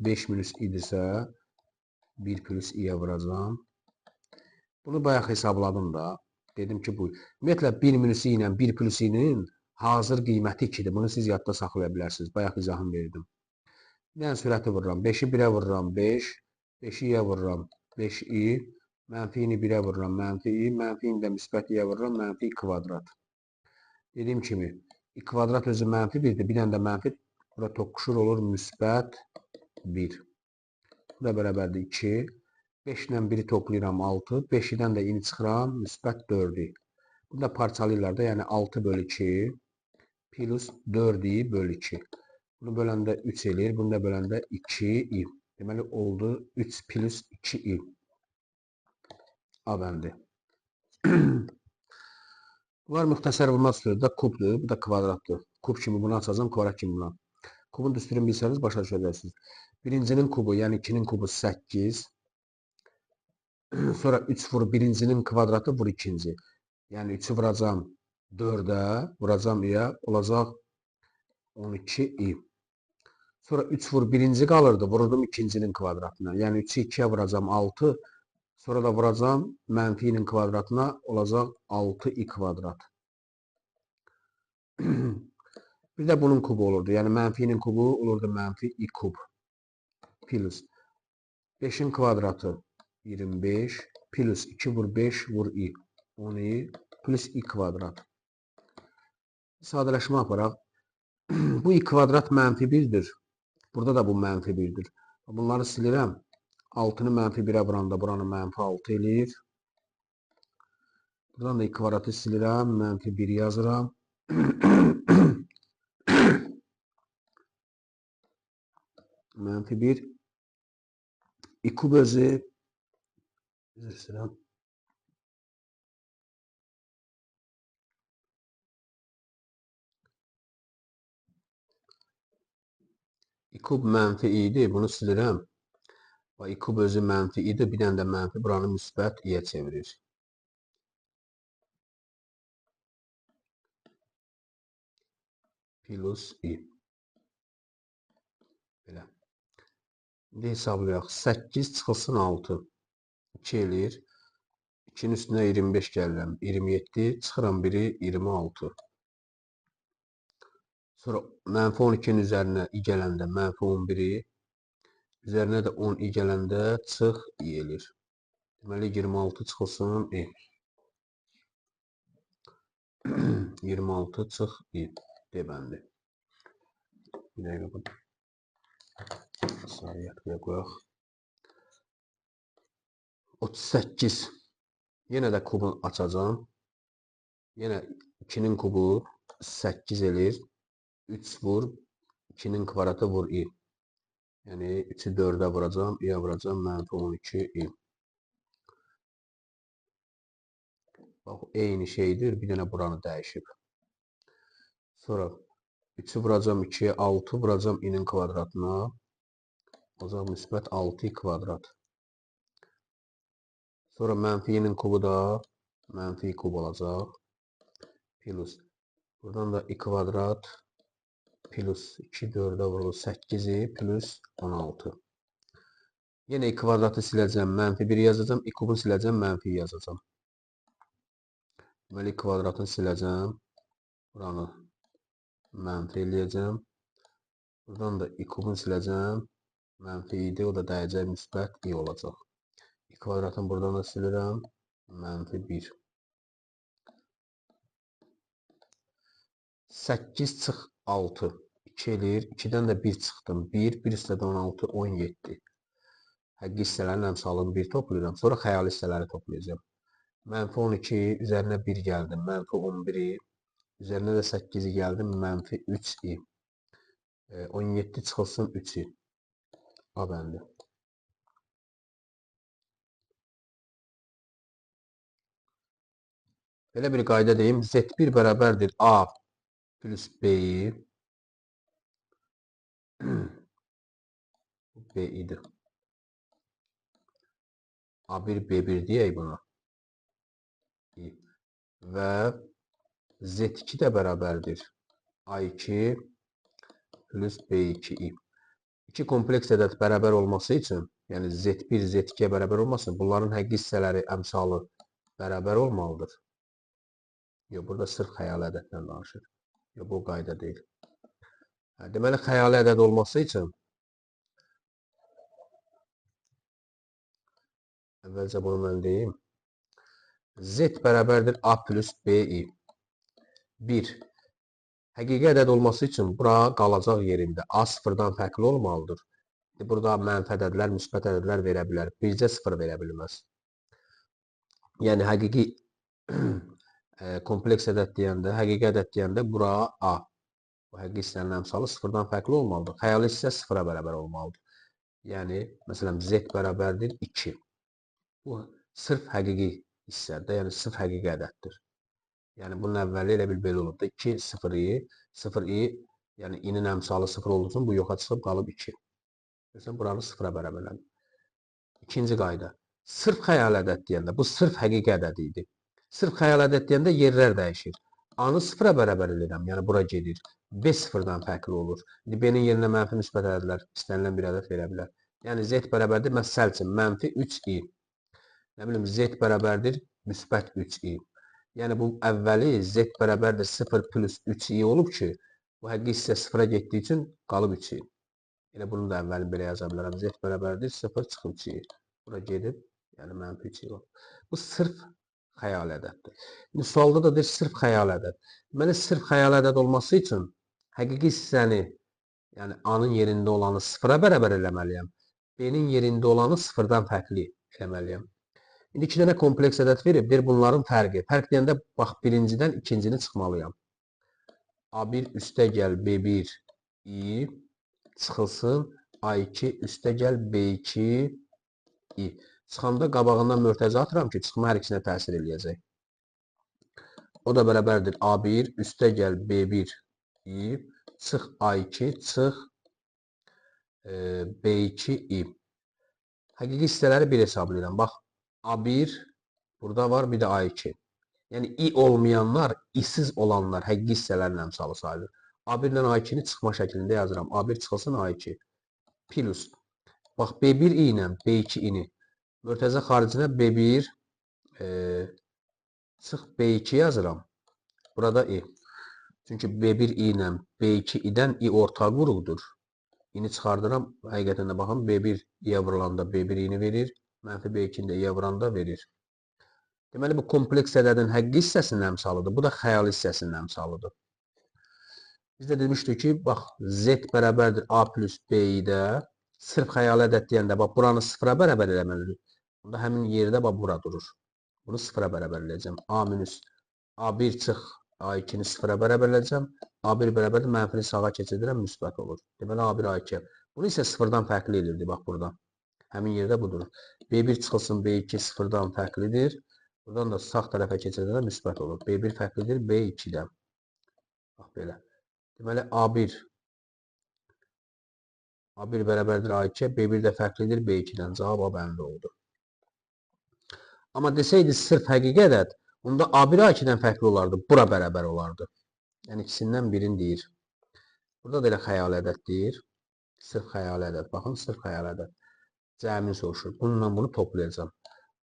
5 minus idirsə, 1 plus i-yə vuracam. Bunu bayaq hesabladım da. Dedim ki, bu. Ümumiyyətlə, 1 minus i ilə 1 plus i-nin hazır qiyməti 2-dir. Bunu siz yadda saxlaya bilərsiniz. Bayaq izahını verdim. Bir dənə sürəti vururam. 5-i 1-ə vururam. 5. 5-i i-yə vururam. 5i. Mənfi-ni 1-ə vururam. Mənfi-i. Mənfi-ni də müsbət i-yə vururam. Mənfi kvadrat. Dediyim kimi, i kvadrat özü mənfi 1-dir. Bir dənə də mənfi. Bura toqquşur olur müsbət 1. Bu da bərabərdir 2. 5 ilə 1-i toplayıram 6. 5-dən də ini çıxıram müsbət 4-i. Bunu da parçalayırlar da, yəni 6 bölü 2 plus 4i bölü 2. Bunu böləndə 3 eləyir. Bunu da böləndə 2i. Deməli oldu 3 plus 2i. A bəndi. Bunlar müxtəsər olmaq üstündə kubdur. Bu da kvadratdır. Kub kimi bunu açacağım, kvadrat kimi buna. Kubun düsturini bilsəniz başa düşəcəksiniz. Birincinin kubu, yəni 2-nin kubu 8. Sonra 3 vur birincinin kvadratı vur ikinci. Yəni 3-ü vuracam 4-ə, vuracam i-yə, olacaq 12i. Sonra 3 vur birinci qalırdı, vurdum ikincinin kvadratına. Yəni 3-ü 2-yə vuracam 6. Sonra da vuracam mənfi-nin kvadratına, olacaq 6i kvadrat. Bir də bunun kubu olurdu. Yəni mənfi-nin kubu olurdu mənfi i kub. Plus 5-in kvadratı 25 plus 2 vur 5 vur i 10i plus i kvadrat. Sadələşmə aparaq. Bu i kvadrat mənfi 1-dir. Burada da bu mənfi 1-dir. Bunları silirəm. 6-nı mənfi 1-ə vuranda buranı mənfi 6 eləyir. Buradan da i kvadratı silirəm. Mənfi 1 yazıram. Mənfi 1. I kub özü. Üzr istəyirəm. i kub mənfi idi, bunu silirəm. Və i kub özü mənfi idi, bir dənə də mənfi buranı müsbət i-yə çevirir. Plus i. Belə. İndi hesablayaq. 8 çıxılsın 6. 2 eləyir. 2-nin üstünə 25 gəlirəm. 27. Çıxıram 1-i 26. Sonra mənfi 12-nin üzərinə i gələndə mənfi 11-i. Üzərinə də 10 i gələndə çıx i eləyir. Deməli 26 çıxılsın i. 26 çıx i. Deməli. Bir dəqiqə bu. Sarıyatmaya qoyaq. 38. Yenə də kubu açacağım. Yenə 2-nin kubu 8 eləyir. 3 vur. 2-nin kvadratı vur i. Yəni 3-ü 4-ə vuracağım. i-yə vuracağım. Mənfi 12 i. Bax, eyni şeydir. Bir dənə buranı dəyişib. Sonra 3-ü vuracağım 2-yə. 6 vuracağım i-nin kvadratına. O zaman müsbət 6i kvadrat. Sonra mənfi i-nin kubu da mənfi i kub olacaq. Plus. Buradan da i kvadrat plus 2 4-ə vurulur 8i plus 16. Yenə i kvadratı siləcəm, mənfi 1 yazacağım. I kubu siləcəm, mənfi yazacağım. Deməli, i kvadratını siləcəm. Buranı mənfi eləyəcəm. Buradan da i kubunu siləcəm. Mənfi idi, o da dəyəcək müsbət i olacaq. I kvadratını buradan da silirəm. Mənfi 1. 8 çıx 6. 2 eləyir. 2-dən də 1 çıxdım. 1, 1 üstədə 16, 17. Həqiqi hissələrin əmsalını 1 toplayacağım. Sonra xəyali hissələri toplayacağım. Mənfi 12, üzərinə 1 gəldim. Mənfi 11-i, üzərinə də 8-i gəldim. Mənfi 3i. 17 çıxılsın 3-i. A bəndi. Belə bir qayda deyim. Z1 bərabərdir A plus B-i. B idi. A1, B1 deyək buna. Və Z2 də bərabərdir A2 plus B2i. İki kompleks ədəd bərabər olması üçün, yəni Z1, Z2-yə bərabər olmasın, bunların həqiqi hissələri, əmsalı bərabər olmalıdır. Yox, burada sırf xəyali ədəddən danışır. Yox, bu qayda deyil. Deməli, xəyali ədəd olması üçün əvvəlcə bunu mən deyim. Z bərabərdir A plus B-i. 1. Həqiqi ədəd olması üçün bura qalacaq yerində. A sıfırdan fərqli olmalıdır. Burada mənfi ədədlər, müsbət ədədlər verə bilər. Bircə sıfır verə bilməz. Yəni, həqiqi kompleks ədəd deyəndə, həqiqi ədəd deyəndə bura A. Bu həqiqi hissənin əmsalı sıfırdan fərqli olmalıdır. Xəyali hissə sıfıra bərabər olmalıdır. Yəni, məsələn, Z bərabərdir 2. Bu, sırf həqiqi hissədir, yəni sırf həqiqi ədəddir. Yəni, bunun əvvəli elə bil belə olub da 2, 0i, 0i, yəni i-nin əmsalı 0 olduğu üçün bu yoxa çıxıb qalıb 2. Məsələn, buranı 0-a bərabərlədim. İkinci qayda. Sırf xəyali ədəd deyəndə, bu sırf həqiqi ədəd idi. Sırf xəyali ədəd deyəndə yerlər dəyişir. A-nı 0-a bərabər edirəm, yəni bura gedir. B sıfırdan fərqli olur. İndi B-nin yerinə mənfi müsbət ədədlər istənilən bir ədəd verə bilər. Yəni Z bərabərdir, məsəl üçün, mənfi 3i. Nə bilim, Z bərabərdir, müsbət 3i. Yəni, bu əvvəli Z bərabərdir 0 plus 3i olub ki, bu həqiqi hissə 0-a getdiyi üçün qalıb 3i. Elə bunu da əvvəlini belə yaza bilərəm. Z bərabərdir 0 çıxıb 3i. Bura gedib, yəni mənfi 3i olur. Bu sırf xəyali ədəddir. İndi sualda da deyir, sırf xəyali ədəd. Deməli, sırf xəyali ədəd olması üçün həqiqi hissəni, yəni A-nın yerində olanı 0-a bərabər eləməliyəm. B-nin yerində olanı 0-dan fərqli eləməliyəm. İndi 2 dənə kompleks ədəd verib, deyir bunların fərqi. Fərq deyəndə, bax, birincidən ikincini çıxmalıyam. A1 üstəgəl B1 i çıxılsın A2 üstəgəl B2 i. Çıxanda qabağından mörtəzə atıram ki, çıxma hər ikisinə təsir eləyəcək. O da bərabərdir A1 üstəgəl B1 i çıx A2 çıx B2i. Həqiqi hissələri 1 hesablayıram. Bax, A1 burada var, bir də A2. Yəni i olmayanlar, isiz olanlar həqiqi hissələrin əmsalı sayılır. A1 ilə A2-ni çıxma şəklində yazıram. A1 çıxılsın A2. Plus. Bax, B1 ilə B2-ni mörtəzə xaricinə B1 çıx B2 yazıram. Burada i. Çünki B1 ilə B2-dən i ortaq qruqdur. İni çıxardıram. Həqiqətən də baxın, B1 i-yə vurulanda B1 i-ni verir. Mənfi B2-ni də i-yə vuranda verir. Deməli, bu kompleks ədədin həqiqi hissəsinin əmsalıdır. Bu da xəyali hissəsinin əmsalıdır. Biz də demişdik ki, bax, Z bərabərdir A plus B-də sırf xəyali ədəd deyəndə, bax, buranı sıfıra bərabər eləməlidir. Bunda həmin yerdə, bax, bura durur. Bunu sıfıra bərabər eləyəcəm. A minus A1 çıx A2-ni sıfıra bərabər eləyəcəm. A1 bərabərdir, mənfini sağa keçirdirəm, müsbət olur. Deməli, A1 A2. Bunu isə sıfırdan fərqli elirdi, bax, buradan. Həmin yerdə budur. B1 çıxılsın, B2 sıfırdan fərqlidir. Buradan da sağ tərəfə keçirəndə müsbət olur. B1 fərqlidir B2-dən. Bax, belə. Deməli, A1 bərabərdir A2, B1 də fərqlidir B2-dən. Cavab A bəndi oldu. Amma desəydi sırf həqiqi ədəd, onda A1 A2-dən fərqli olardı, bura bərabər olardı. Yəni, ikisindən birini deyir. Burada da elə xəyali ədəd deyir. Sırf xəyali ədəd. Baxın, sırf xəyali ədəd. Cəmin soruşur. Bununla bunu toplayacağım.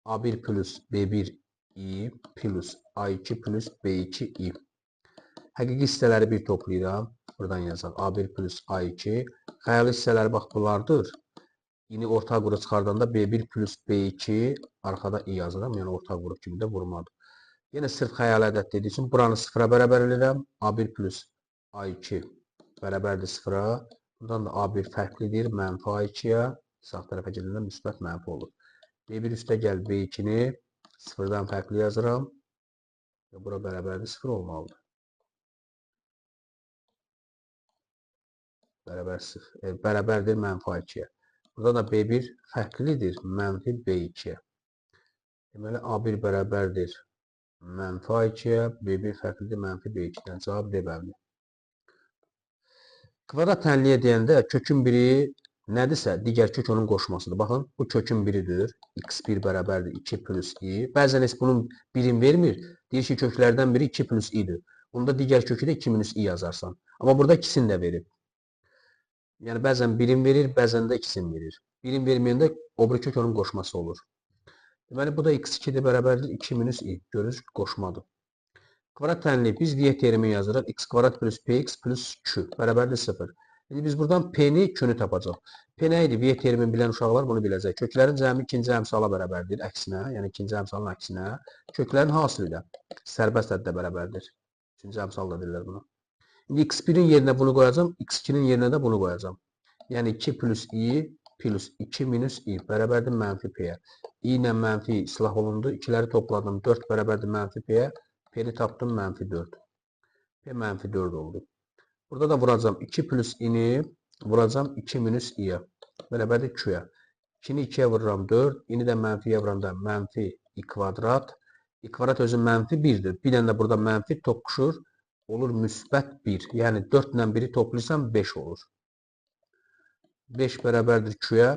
A1 plus B1 i plus A2 plus B2 i. Həqiqi hissələri bir toplayıram. Buradan yazaq. A1 plus A2. Xəyali hissələri bax bunlardır. İni ortaq qrup çıxardanda B1 plus B2 arxada i yazıram. Yəni ortaq qrup kimi də vurmadı. Yenə sırf xəyali ədəd dediyi üçün buranı sıfıra bərabər edirəm. A1 plus A2 bərabərdir sıfıra. Buradan da A1 fərqlidir. Mənfi A2-yə. Sağ tərəfə gedəndə müsbət mənfi olur. B1 üstə gəl B2-ni sıfırdan fərqli yazıram. Bura bərabərdir, sıfır olmalıdır. Bərabərdir mənfi A2-yə. Burada da B1 fərqlidir, mənfi B2-yə. Deməli, A1 bərabərdir mənfi A2-yə, B1 fərqlidir, mənfi B2-dən. Cavab D bəndi. Kvadrat tənliyə deyəndə kökün biri nədirsə, digər kök onun qoşmasıdır. Baxın, bu kökün biridir. X1 bərabərdir 2 plus i. Bəzən heç bunun birim vermir. Deyir ki, köklərdən biri 2 plus i-dir. Bunda digər kökü də 2 minus i yazarsan. Amma burada ikisini də verib. Yəni, bəzən birim verir, bəzən də ikisini verir. Birim verməyəndə o biri kök onun qoşması olur. Deməli, bu da x2-dir bərabərdir 2 minus i. Görürsünüz, qoşmadır. Kvadrat tənliyi biz v terimi yazırıq. X kvadrat plus px plus q bərabərdir 0. İndi biz buradan p-ni, q-nü tapacaq. P nə idi? V terimini bilən uşaqlar bunu biləcək. Köklərin cəmi ikinci əmsala bərabərdir. Əksinə, yəni ikinci əmsalın əksinə. Köklərin hasili də sərbəst əddə bərabərdir. İkinci əmsal da deyirlər buna. İndi x1-in yerinə bunu qoyacam. X2-nin yerinə də bunu qoyacam. Yəni 2 plus i plus 2 minus i bərabərdir mənfi p-yə. I ilə mənfi islah olundu. İkiləri topladım. 4 bərabərdir mənfi p-yə. P-ni tapdım mənfi 4. P mənfi 4 oldu. Burada da vuracam 2 plus i-ni vuracam 2 minus i-yə. Bərabərdir q-yə. 2-ni 2-yə vururam 4. I-ni də mənfiyə vuranda mənfi i kvadrat. I kvadrat özü mənfi 1-dir. Bir dənə də burada mənfi toqquşur. Olur müsbət 1. Yəni 4 ilə 1-i toplayırsam 5 olur. 5 bərabərdir q-yə.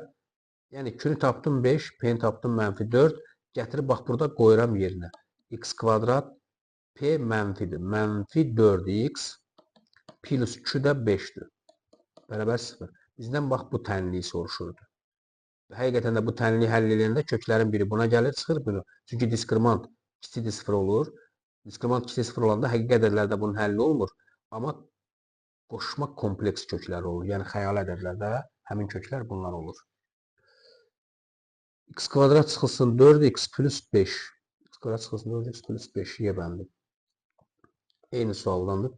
Yəni q-ni tapdım 5. P-ni tapdım mənfi 4. Gətirib bax burada qoyuram yerinə. X kvadrat P mənfidir. Mənfi 4x plus q də 5-dir. Bərabər 0. Bizdən bax bu tənliyi soruşurdu. Həqiqətən də bu tənliyi həll edəndə köklərin biri buna gəlir, çıxır bunu. Çünki diskremant kiçikdir 0 olur. Diskremant kiçikdir 0 olanda həqiqi ədədlərdə bunun həlli olmur. Amma qoşma kompleks kökləri olur. Yəni xəyali ədədlərdə həmin köklər bunlar olur. X kvadrat çıxılsın 4x plus 5. X kvadrat çıxılsın 4x plus 5 yəbəndir. Eyni sualdandır.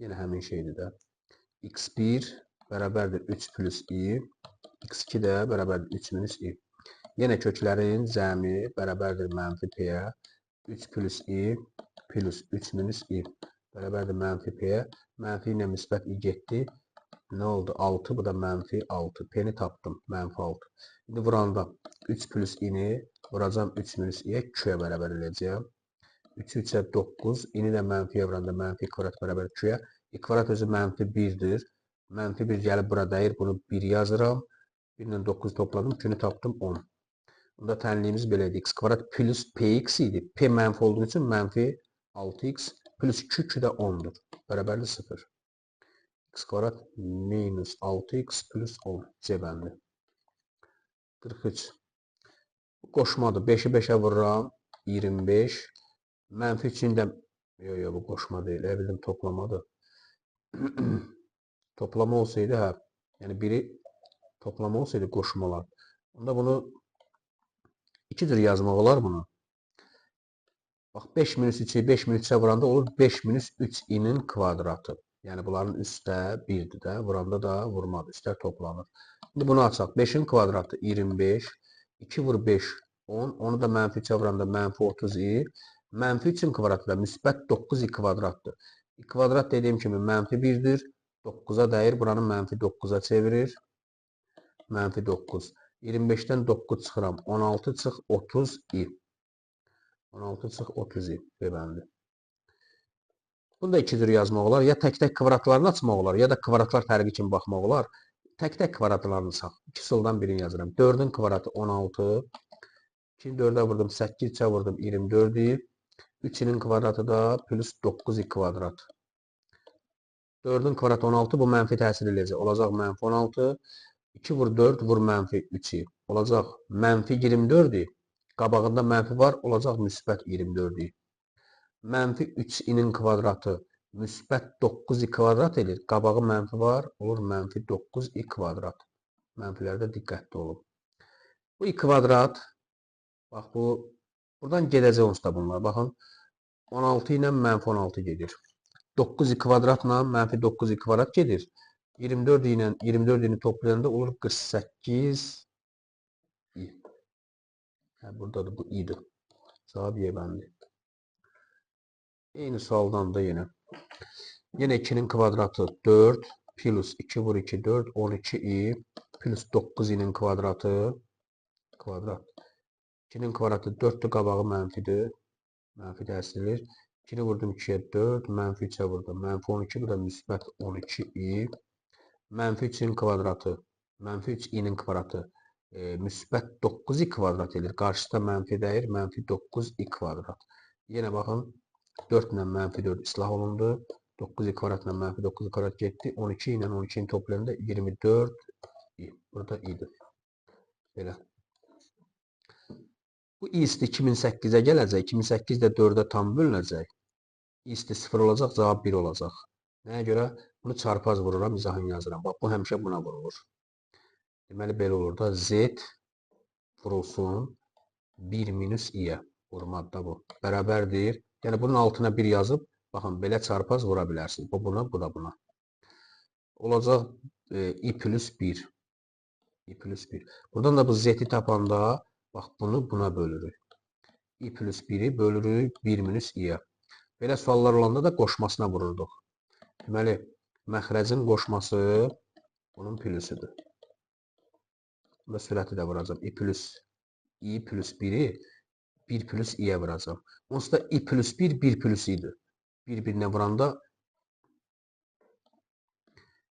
Yenə həmin şeydir də. X1 bərabərdir 3 plus i. X2 də bərabərdir 3 minus i. Yenə köklərin cəmi bərabərdir mənfi p-yə. 3 plus i plus 3 minus i. Bərabərdir mənfi p-yə. Mənfi ilə müsbət i getdi. Nə oldu? 6. Bu da mənfi 6. P-ni tapdım. Mənfi 6. İndi vuranda 3 plus i-ni vuracam 3 minus i-yə. Q-yə bərabər eləyəcəyəm. 3 3-ə 9. İni də mənfiyə vuranda mənfi kvadrat bərabər q-yə. I kvadrat özü mənfi 1-dir. Mənfi 1 gəlib bura dəyir. Bunu 1 yazıram. 1 ilə 9 topladım. Günü tapdım 10. Bunda tənliyimiz belə idi. X kvadrat plus px idi. P mənfi olduğu üçün mənfi 6x plus 2 də 10'dur. Bərabərli 0. X kvadrat minus 6x plus 10. C bəndi. 43. Qoşmadır. 5'i 5'e vururam. 25. Mənfi 3'ün də bu qoşma deyil. Bildim toplamadır. Toplama olsaydı hə. Yəni biri toplama olsaydı qoşmalar. Onda bunu 2 cür yazmaq olar bunu. Bax 5 minus 3'ü 5 minus 3'e vuranda olur 5 minus 3i'nin kvadratı. Yəni bunların üstə 1'dir də. Vuranda da vurmadı. Üstlər toplanır. Şimdi bunu açaq. 5'in kvadratı 25. 2 vur 5 10. Onu da mənfi 3'e vuranda mənfi 30i. Mənfi 3'in kvadratı da müsbət 9i kvadratdır. I kvadrat dediyim kimi mənfi 1'dir. 9'a dəyir. Buranın mənfi 9'a çevirir. Mənfi 9. 25'dən 9 çıxıram. 16 çıx 30i. 16 çıx 30i. Bəli. Bunu da 2 cür yazmaq olar. Ya tək-tək kvadratlarını açmaq olar, ya da kvadratlar fərqi kimi baxmaq olar. Tək-tək kvadratlarını saq. 2 soldan birini yazıram. 4'ün kvadratı 16. 2'yi 4'e vurdum. 8'e vurdum. 24'i. 3'inin kvadratı da plus 9i kvadrat. 4'ün kvadratı 16. Bu mənfi təsir edəcək. Olacaq mənfi 16. 2 vur 4 vur mənfi 3i. Olacaq mənfi 24'i. Qabağında mənfi var. Olacaq müsbət 24'i. Mənfi 3i'nin kvadratı müsbət 9i kvadrat edir. Qabağı mənfi var. Olur mənfi 9i kvadrat. Mənfilərdə diqqətli olun. Bu i kvadrat. Bax bu. Buradan gedəcək onsuz da bunlar. Baxın. 16 ilə mənfi 16 gedir. 9i kvadratla mənfi 9i kvadrat gedir. 24 ilə 24'ini toplayanda olur 48 i. Burada da bu i'dir. Cavab Y bəndi. Eyni sualdan da yine. Yine 2'nin kvadratı 4 plus 2 vur 2 4 12i plus 9i'nin kvadratı kvadrat. 2'nin kvadratı 4'tür, qabağı mənfidir. Mənfi təsir. 2'ni vurdum 2'ye 4, mənfi 3'e vurdum. Mənfi 12, bu da müsbət 12i. Mənfi 3'in kvadratı, mənfi 3i'nin kvadratı müsbət 9i kvadrat edir. Qarşıda mənfi dəyir, mənfi 9i kvadrat. Yenə baxın. 4 ilə mənfi 4 islah olundu. 9i kvadrat ilə mənfi 9i kvadrat getdi. 12 ilə 12'ni toplayanda 24i. Burada i'dir. Belə. Bu i isti 2008'e gələcək. 2008 də 4'ə tam bölünəcək. I isti 0 olacaq, cavab 1 olacaq. Nəyə görə? Bunu çarpaz vururam, izahını yazıram. Bax, bu həmişə buna vurulur. Deməli, belə olur da. Z vurulsun 1 minus i'yə. Vurmadı da bu. Bərabərdir. Yəni bunun altına 1 yazıb, baxın, belə çarpaz vura bilərsiniz. Bu buna, bu da buna. Olacaq i plus 1. I plus 1. Buradan da bu z'yi tapanda, bax, bunu buna bölürük. I plus 1'i bölürük 1 minus i'yə. Belə suallar olanda da qoşmasına vururduq. Deməli, məxrəcin qoşması bunun plusudur. Bunda sürəti də vuracam. I plus 1'i 1 plus i'yə vuracam. Onsuz da i plus 1, 1 plus i'dir. 1-1-nə vuranda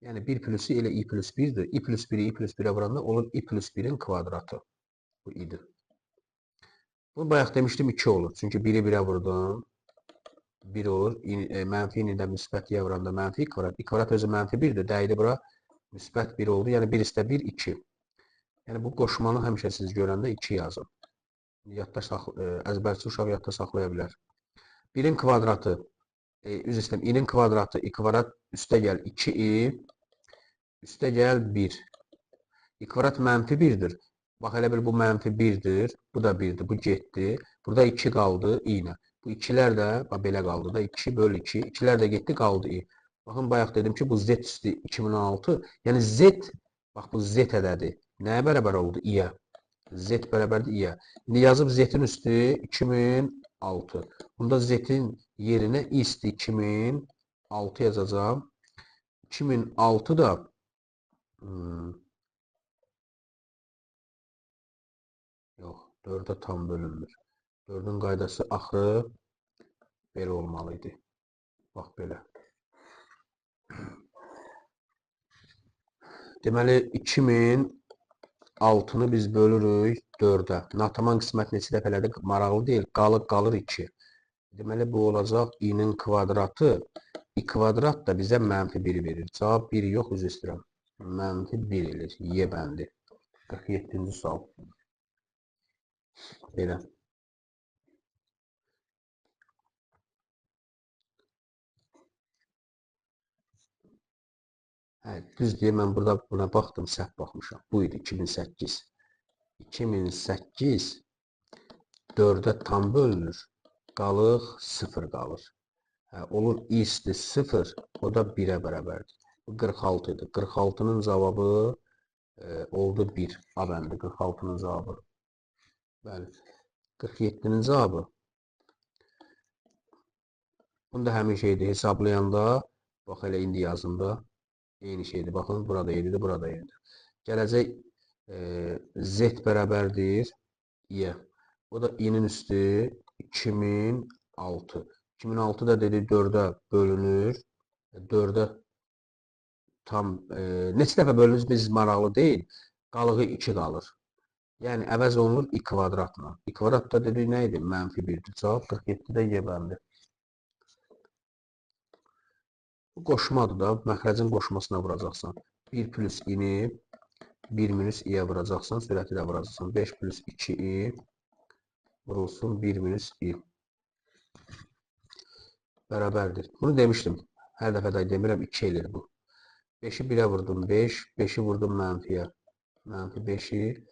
yəni 1 plus i elə i plus 1'dir. I plus 1'i i plus 1'ə vuranda olur i plus 1'in kvadratı. Bu i'dir. Bunu bayaq demişdim 2 olur. Çünki 1'i 1'ə vurdum. 1 olur. Mənfi ilə də müsbət i'yə vuranda mənfi i kvadrat. I kvadrat özü mənfi 1'dir. Dəydi bura. Müsbət 1 oldu. Yəni 1 istə 1, 2. Yəni bu qoşmanı həmişə siz görəndə 2 yazın. Əzbərçi uşaq yadda saxlaya bilər. 1'in kvadratı, üzr istəyirəm, i'nin kvadratı, i kvadrat üstə gəl 2i, üstə gəl 1. I kvadrat mənfi 1'dir. Bax, elə bil bu mənfi 1'dir, bu da 1'dir, bu getdi. Burada 2 qaldı i ilə. Bu 2'lər də, bax, belə qaldı da, 2 böl 2, 2'lər də getdi, qaldı i. Baxın, bayaq dedim ki, bu z üstü 2016, yəni z, bax, bu z ədədi nəyə bərabər oldu? i'yə. Z bərabərdir i'yə. İndi yazıb z'in üstü 2006. Bunda z'in yerinə i isti 2006 yazacağım. 2006 da yox, 4'ə tam bölünmür. 4'ün qaydası axırı belə olmalıydı. Bax belə. Deməli 2006-nı biz bölürük 4-ə. Nataman qismət neçə dəfə elədik? Maraqlı deyil. Qalır 2. Deməli bu olacaq i-nin kvadratı. I kvadrat da bizə -1 verir. Cavab 1 yox, üzr istəyirəm. -1 eləyir. Y bəndi. 47-ci sual. Belə. Hə, düz deyir, mən burada buna baxdım, səhv baxmışam. Bu idi 2008. 2008 4-ə tam bölünür. Qalıq 0 qalır. Hə, olur i üstü 0, o da 1-ə bərabərdir. Bu 46 idi. 46-nın cavabı oldu 1. A bəndi 46-nın cavabı. Bəli. 47-nin cavabı. Bunda həmin şeydir. Hesablayanda, bax elə indi yazında eyni şeydir. Baxın, burada 7-dir, burada 7-dir. Gələcək z bərabərdir y. O da i-nin üstü 2006. 2006 da dedi 4-ə bölünür. 4-ə tam neçə dəfə bölünür biz maraqlı deyil. Qalığı 2 qalır. Yəni əvəz olunur i kvadratla. I kvadrat da dedik nə idi? -1-dir. Cavab 47-də y bəndi. Bu qoşmadır da. Məxrəcin qoşmasına vuracaqsan. 1 plus i-ni 1 minus i-yə vuracaqsan. Sürəti də vuracaqsan. 5 plus 2i vurulsun 1 minus i. Bərabərdir. Bunu demişdim. Hər dəfə də demirəm 2 eləyir bu. 5-i 1-ə vurdum 5. 5-i vurdum mənfiyə. -5-i.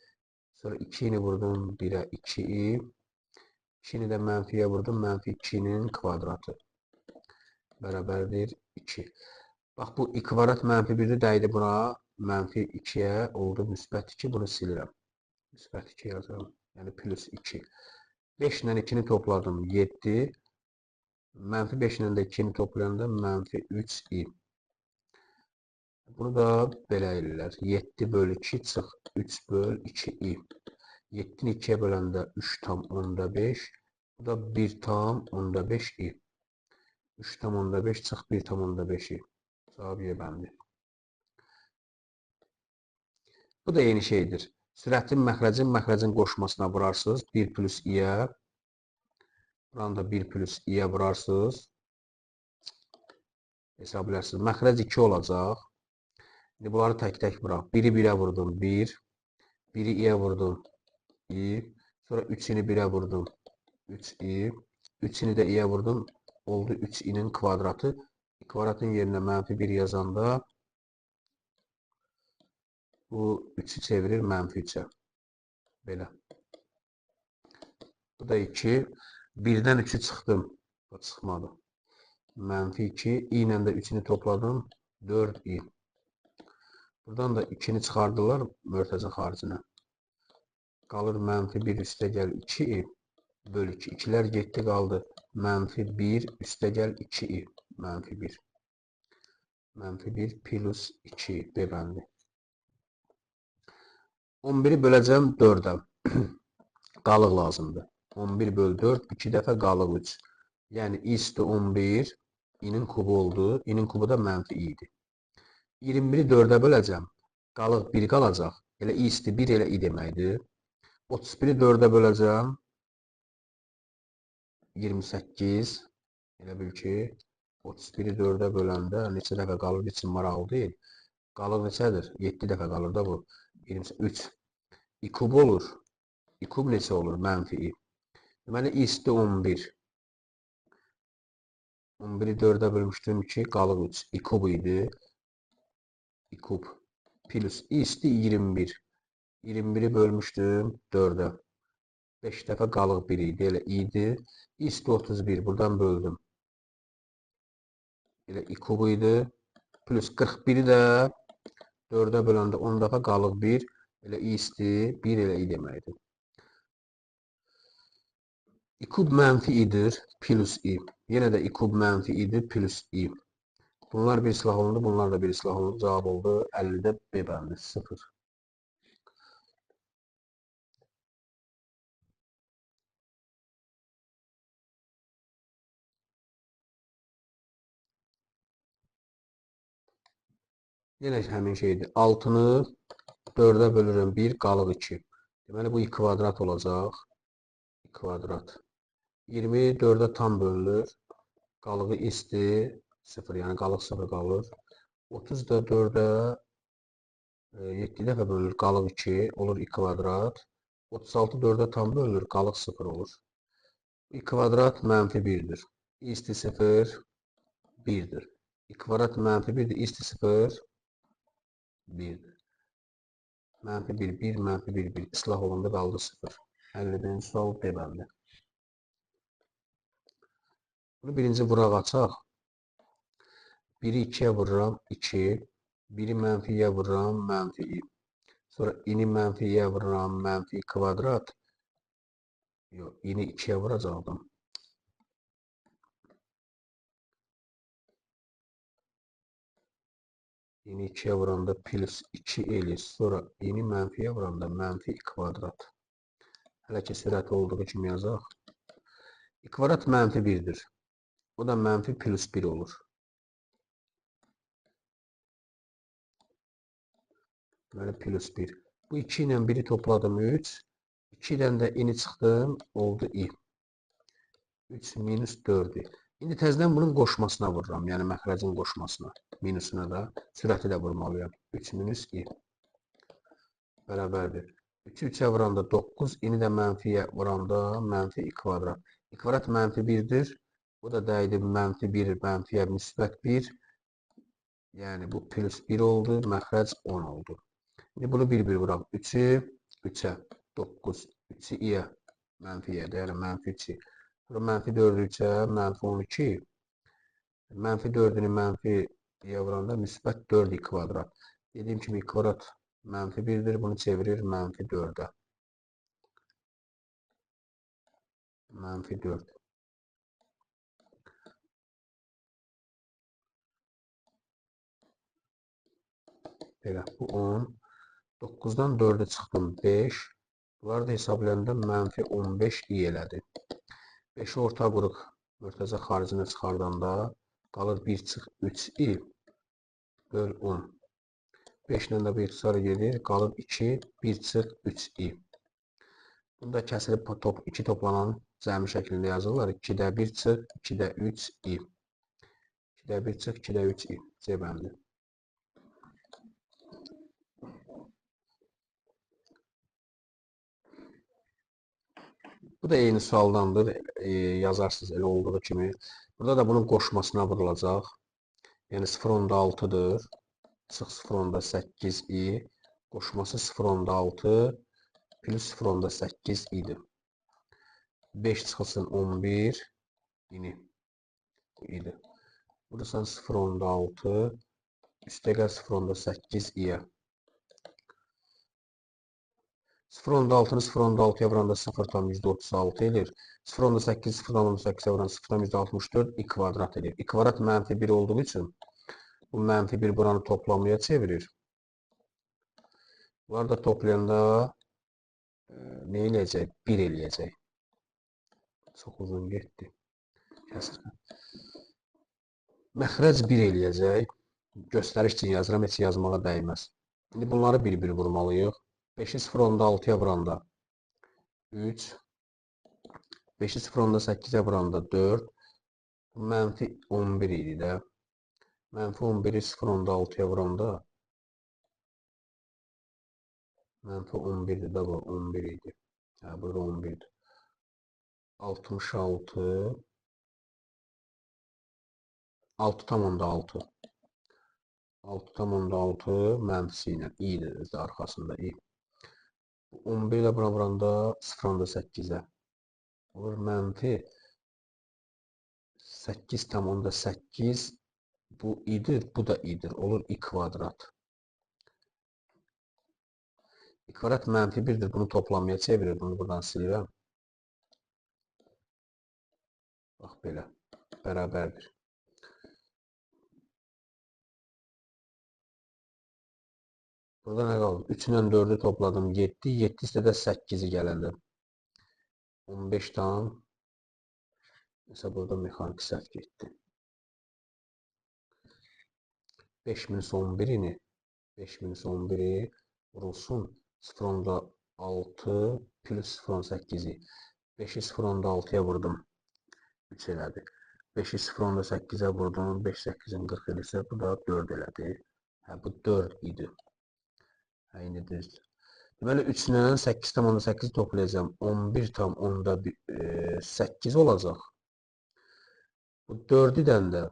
Sonra 2-ni vurdum 1-ə 2i. 2-ni də mənfiyə vurdum. -2-nin kvadratı. Bərabərdir 2. Bax bu i kvadrat -1-i dəydi buna. -2-yə oldu -2. Bunu silirəm. -2 yazıram. Yəni plus 2. 5 ilə 2-ni topladım 7. -5 ilə də 2-ni toplayanda -3i. Bunu da belə eləyirlər. 7 böl 2 çıx 3 böl 2i. 7-ni 2-yə böləndə 3/5. Bu da 1/5i. 3/5 çıx 1/5i. Cavab y bəndi. Bu da yeni şeydir. Sürətin məxrəcin qoşmasına vurarsınız. 1 plus i-yə. Buranı da 1 plus i-yə vurarsınız. Hesablayarsınız. Məxrəc 2 olacaq. İndi bunları tək-tək vuraq. 1-i 1-ə vurdum 1. 1-i i-yə vurdum i. Sonra 3-ini 1-ə vurdum 3i. 3-ini də i-yə vurdum. Oldu 3i-nin kvadratı. Kvadratın yerinə -1 yazanda bu 3-ü çevirir -3-ə. Belə. Bu da 2. 1-dən 3-ü çıxdım. Bu çıxmadı. -2. i ilə də 3-ünü topladım. 4i. Buradan da 2-ni çıxardılar mörtəzə xaricinə. Qalır -1 üstə gəl 2i böl 2. 2-lər getdi qaldı. -1 üstə gəl 2i. -1. -1 plus 2 b bəndi. 11-i böləcəm 4-ə. Qalıq lazımdır. 11 böl 4 2 dəfə qalıq 3. Yəni i üstü 11 i-nin kubu oldu. I-nin kubu da -i idi. 21-i 4-ə böləcəm. Qalıq 1 qalacaq. Elə i üstü 1 elə i deməkdir. 31-i 4-ə böləcəm. 28. Elə bil ki 31-i 4-ə böləndə neçə dəfə qalır üçün maraqlı deyil. Qalıq neçədir? 7 dəfə qalır da bu. 23. I kub olur. I kub neçə olur? -i. Deməli, i üstü 11. 11-i 4-ə bölmüşdüm 2, qalıq 3. I kub idi. I kub plus i üstü 21. 21-i bölmüşdüm 4-ə. 5 dəfə qalıq 1 idi. Elə idi. I üstü 31. Buradan böldüm. Elə i kub idi. Plus 41-i də 4-ə böləndə 10 dəfə qalıq 1. Elə i üstü 1 elə i deməkdir. I kub mənfi idir, plus i. Yenə də i kub mənfi idir, plus i. Bunlar bir silah olundu, bunlar da bir silah olundu. Cavab oldu 50-də B bəndi 0. Yenə həmin şeydir. 6-nı 4-ə bölürəm 1, qalıq 2. Deməli, bu i kvadrat olacaq. I kvadrat. 20 4-ə tam bölünür. Qalığı isti 0, yəni qalıq 0 qalır. 30 da 4-ə 7 dəfə bölünür, qalıq 2 olur i kvadrat. 36 4-ə tam bölünür, qalıq 0 olur. I kvadrat mənfi 1-dir. İsti 0 1-dir. I kvadrat mənfi 1-dir, isti 0 1-dir. Mənfi 1, 1, mənfi 1, 1. İslah olundu, qaldı 0. 51-ci sual D bəndi. Bunu birinci vuraq açaq. 1-i 2-yə vururam, 2. 1-i mənfiyə vururam, mənfi i. Sonra i-ni mənfiyə vururam, mənfi i kvadrat. Yox, i-ni 2-yə vuracaqdım. I-ni 2-yə vuranda plus 2 eləyir. Sonra i-ni mənfiyə vuranda mənfi i kvadrat. Hələ ki, sürəti olduğu kimi yazaq. I kvadrat mənfi 1-dir. O da mənfi plus 1 olur. Deməli, plus 1. Bu 2 ilə 1-i topladım 3. 2-dən də i-ni çıxdım, oldu i. 3 minus 4-dür. İndi təzədən bunun qoşmasına vururam. Yəni, məxrəcin qoşmasına. Minusuna da sürəti də vurmalıyam. 3 minus i. Bərabərdir. 3-ü 3-ə vuranda 9, i-ni də mənfiyə vuranda mənfi i kvadrat. I kvadrat mənfi 1-dir. Bu da dəydi mənfi 1, mənfiyə müsbət 1. Yəni, bu plus 1 oldu. Məxrəc 10 oldu. İndi bunu 1-1 vuraq. 3-ü 3-ə 9. 3-ü i-yə mənfiyə. Yəni, mənfi 3-i. Sonra mənfi 4-ü 3-ə mənfi 12. Mənfi 4-ünü mənfi i-yə vuranda müsbət 4 i kvadrat. Dediyim kimi i kvadrat mənfi 1-dir. Bunu çevirir mənfi 4-ə. Mənfi 4. Belə, bu 10. 9-dan 4-ə çıxdım 5. Bunları da hesablayanda mənfi 15 i elədi. 5-i orta vuruq, mürtəzə xaricinə çıxardanda qalır 1 çıx 3 i böl 10. 5 ilə də bu ixtisar gedir, qalır 2, 1 çıx 3 i. Bunu da kəsrib 2 toplanan cəmi şəklində yazırlar. 2-də 1 çıx, 2-də 3 i. 2-də 1 çıx, 2-də 3 i. C bəndi. Bu da eyni sualdandır. Yazarsınız elə olduğu kimi. Burada da bunun qoşmasına vurulacaq. Yəni 0.6-dır. Çıx 0.8 i. Qoşması 0.6 plus 0.8 idir. 5 çıxılsın 11 ini idi. Burası 0.6 üstə gəl 0.8 i-yə. 0.6-nı 0.6-ya vuranda 0,36 edir. 0.8 0.8-ə vuranda 0,64 i kvadrat edir. I kvadrat mənfi 1 olduğu üçün bu mənfi 1 buranı toplamaya çevirir. Bunları da toplayanda nə eləyəcək? 1 eləyəcək. Çox uzun getdi. Məxrəc 1 eləyəcək. Göstəriş üçün yazıram, heç yazmağa dəyməz. İndi bunları bir-bir vurmalıyıq. 5-i 0.6-ya vuranda 3. 5-i 0.8-ə vuranda 4. Mənfi 11 idi də. Mənfi 11-i 0.6-ya vuranda mənfi 11-dir də bu, 11 idi. Hə, burada 11-dir. 66 6,6 6,6 mənfisi ilə i-dir özü arxasında i. 11 ilə bura vuranda 0,8-ə olur mənfi 8,8 bu idir, bu da idir. Olur i kvadrat. I kvadrat mənfi 1-dir. Bunu toplamaya çevirir. Bunu buradan silirəm. Bax belə. Bərabərdir. Burada nə qaldı? 3 ilə 4-ü topladım 7. 7 isə də 8-i gələndir. 15 tam. Mesela burada mexaniki səhv getdi. 5 minus 11-ini 5 minus 11'i vurulsun 0.6 plus 0.8'i. 5'i 0.6'ya vurdum. 3 elədi. 5'i 0.8'e vurdum. 5 8'in 40 edirsə bu da 4 elədi. Hə, bu 4 idi. Hə, indi düzdür. Deməli 3 ilə 8,8 toplayacağım. 11,8 olacaq. Bu 4-dən də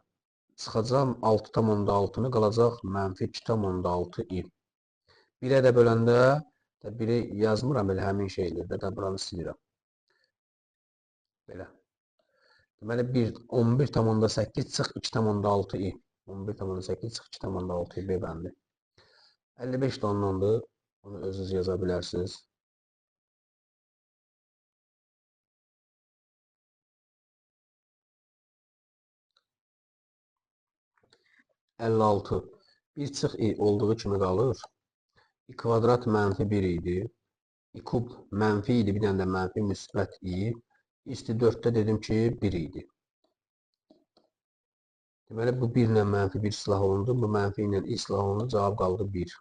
çıxacağım 6,6-nı qalacaq -2,6 i. 1-ə də böləndə 1-i yazmıram, elə həmin şeydir də buranı silirəm. Belə. Deməli 11,8 çıx 2,6 i. 11,8 çıx 2,6 i B bəndi. 55 də ondandır. Onu özünüz yaza bilərsiniz. -56. 1 çıx i olduğu kimi qalır. I kvadrat -1 idi. I kub mənfi idi. Bir dənə də mənfi müsbət i. İsti 4'də dedim ki 1 idi. Deməli bu 1 ilə -1 islah olundu. Bu mənfi ilə islah olundu. Cavab qaldı 1.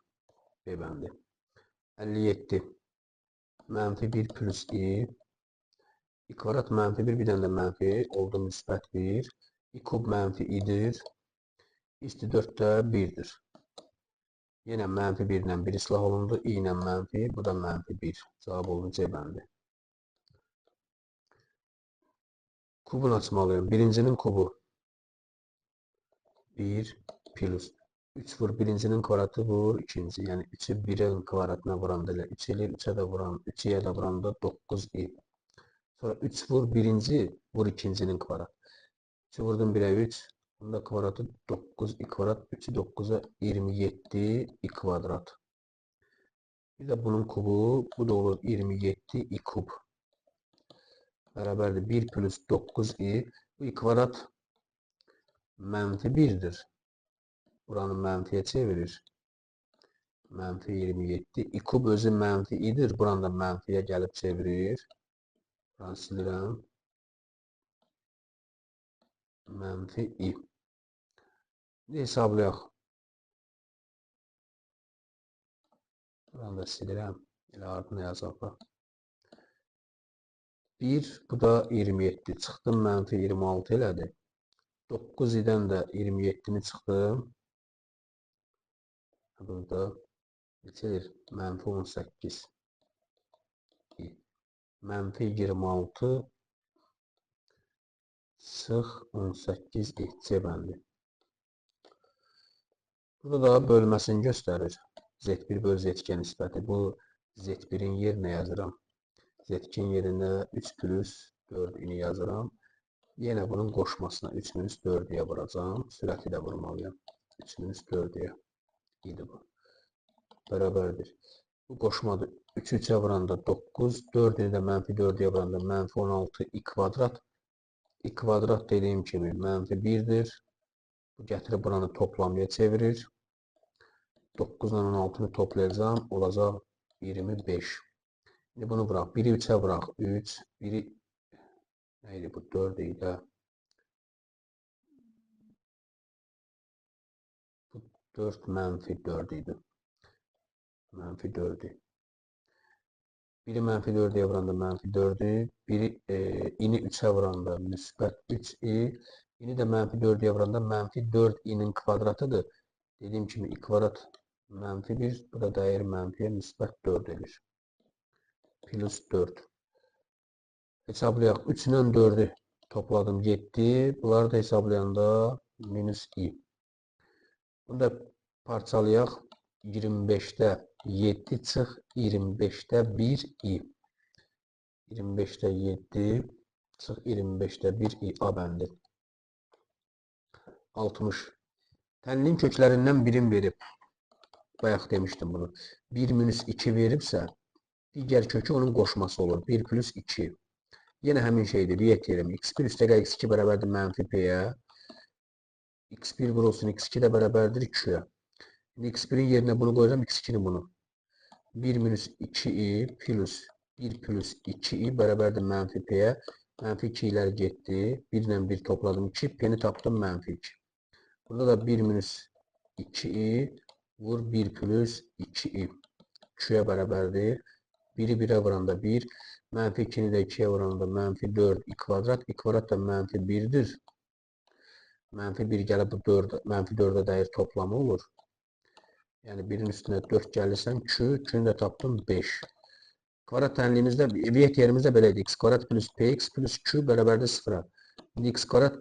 B bəndi. 57. -1 plus i. I kvadrat -1 bir dənə də mənfi oldu müsbət 1. I kub mənfi idir. İsti 4'də 1'dir. Yenə -1 ilə 1 islah olundu. I ilə mənfi. Bu da -1. Cavab oldu C bəndi. Kubunu açmalıyım. Birincinin kubu 1 plus 3 vur birincinin kvadratı vur ikinci. Yəni 3'ü 1'in kvadratına vuranda elə 3 eləyir. 3'ə də vuran, 2'yə də vuranda 9 i. Sonra 3 vur birinci vur ikincinin kvadratı. 3'ü vurdum 1'ə 3. Bunda kvadratı 9 i kvadrat. 3'ü 9'a 27 i kvadrat. Bir de bunun kubu. Bu da olur 27 i kub. Beraberdir 1 plus 9 i. Bu i kvadrat -1'dir. Buranı mənfiyə çevirir. -27. I kub özü mənfi idir. Buranı da mənfiyə gəlib çevirir. Buranı silirəm. Mənfi i. Hesablayaq. Buranı da silirəm. Elə ardına yazaq. 1, bu da 27. Çıxdım -26 elədi. 9 idən də 27'ni çıxdım. Burada neçədir? -18. -26 çıx 18 C bəndi. Burada da bölməsini göstərir. Z1 böl Z2 nisbəti. Bu Z1'in yerinə yazıram. Z2'nin yerinə 3 plus 4'ünü yazıram. Yenə bunun qoşmasına 3 minus 4'üyə vuracağım. Sürəti də vurmalıyam. 3 minus 4'üyə idi bu. Bərabərdir. Bu qoşmadır. 3'ü 3'ə vuranda 9. 4'ünü də -4'üyə vuranda -16 i kvadrat. I kvadrat dediyim kimi -1'dir. Bu gətirib buranı toplamaya çevirir. 9 ilə 16'nı toplayacağım. Olacaq 25. Şimdi bunu bırak. 1'i 3'e bırak. 3. 1'i neydi bu? 4 idi. Bu 4 -4 idi. -4'ü. 1'i -4'e vuranda -4'ü. 1'i ini 3'e vuranda müsbət 3 i. İni də -4'e vuranda -4 i'nin kvadratıdır. Dediğim kimi i kvadrat -1. Bu da dəyər mənfiyə müsbət 4 edir. Plus 4. Hesablayaq. 3 ilə 4'ü topladım 7. Bunları da hesablayanda minus i. Bunu da parçalayaq. 25'də 7 çıx 25'də 1 i. 25'də 7 çıx 25'də 1 i A bəndi. 60. Tənliyin köklərindən birim verib. Bayaq demişdim bunu. 1 minus 2 veribsə digər kökü onun qoşması olur. 1 plus 2. Yenə həmin şeydir. Diyet yerim. x1 üstəgəl x2 bərabərdir -p-yə. x1 vurulsun x2 də bərabərdir 2'yə. x1'in yerinə bunu qoyacağım. x2'ni bunu. 1 minus 2i plus 1 plus 2i bərabərdir -p-yə. -2 iləri getdi. 1 ilə 1 topladım 2. P-ni tapdım -2. Burada da 1 minus 2i vur 1 plus 2i. Q'ya bərabərdir. 1'i 1'ə vuranda 1. Mənfi 2'ni də 2'yə vuranda mənfi 4i kvadrat. I kvadrat da mənfi 1'dir. Mənfi 1 gəlib bu 4, mənfi 4'ə dəyir toplamı olur. Yəni 1'in üstünə 4 gəlirsən Q. Q'ni də tapdım 5. Kvadrat tənliyimizdə, vektörümüzdə belədir. X kvadrat plus px plus Q bərabərdir 0'a. İndi x kvadrat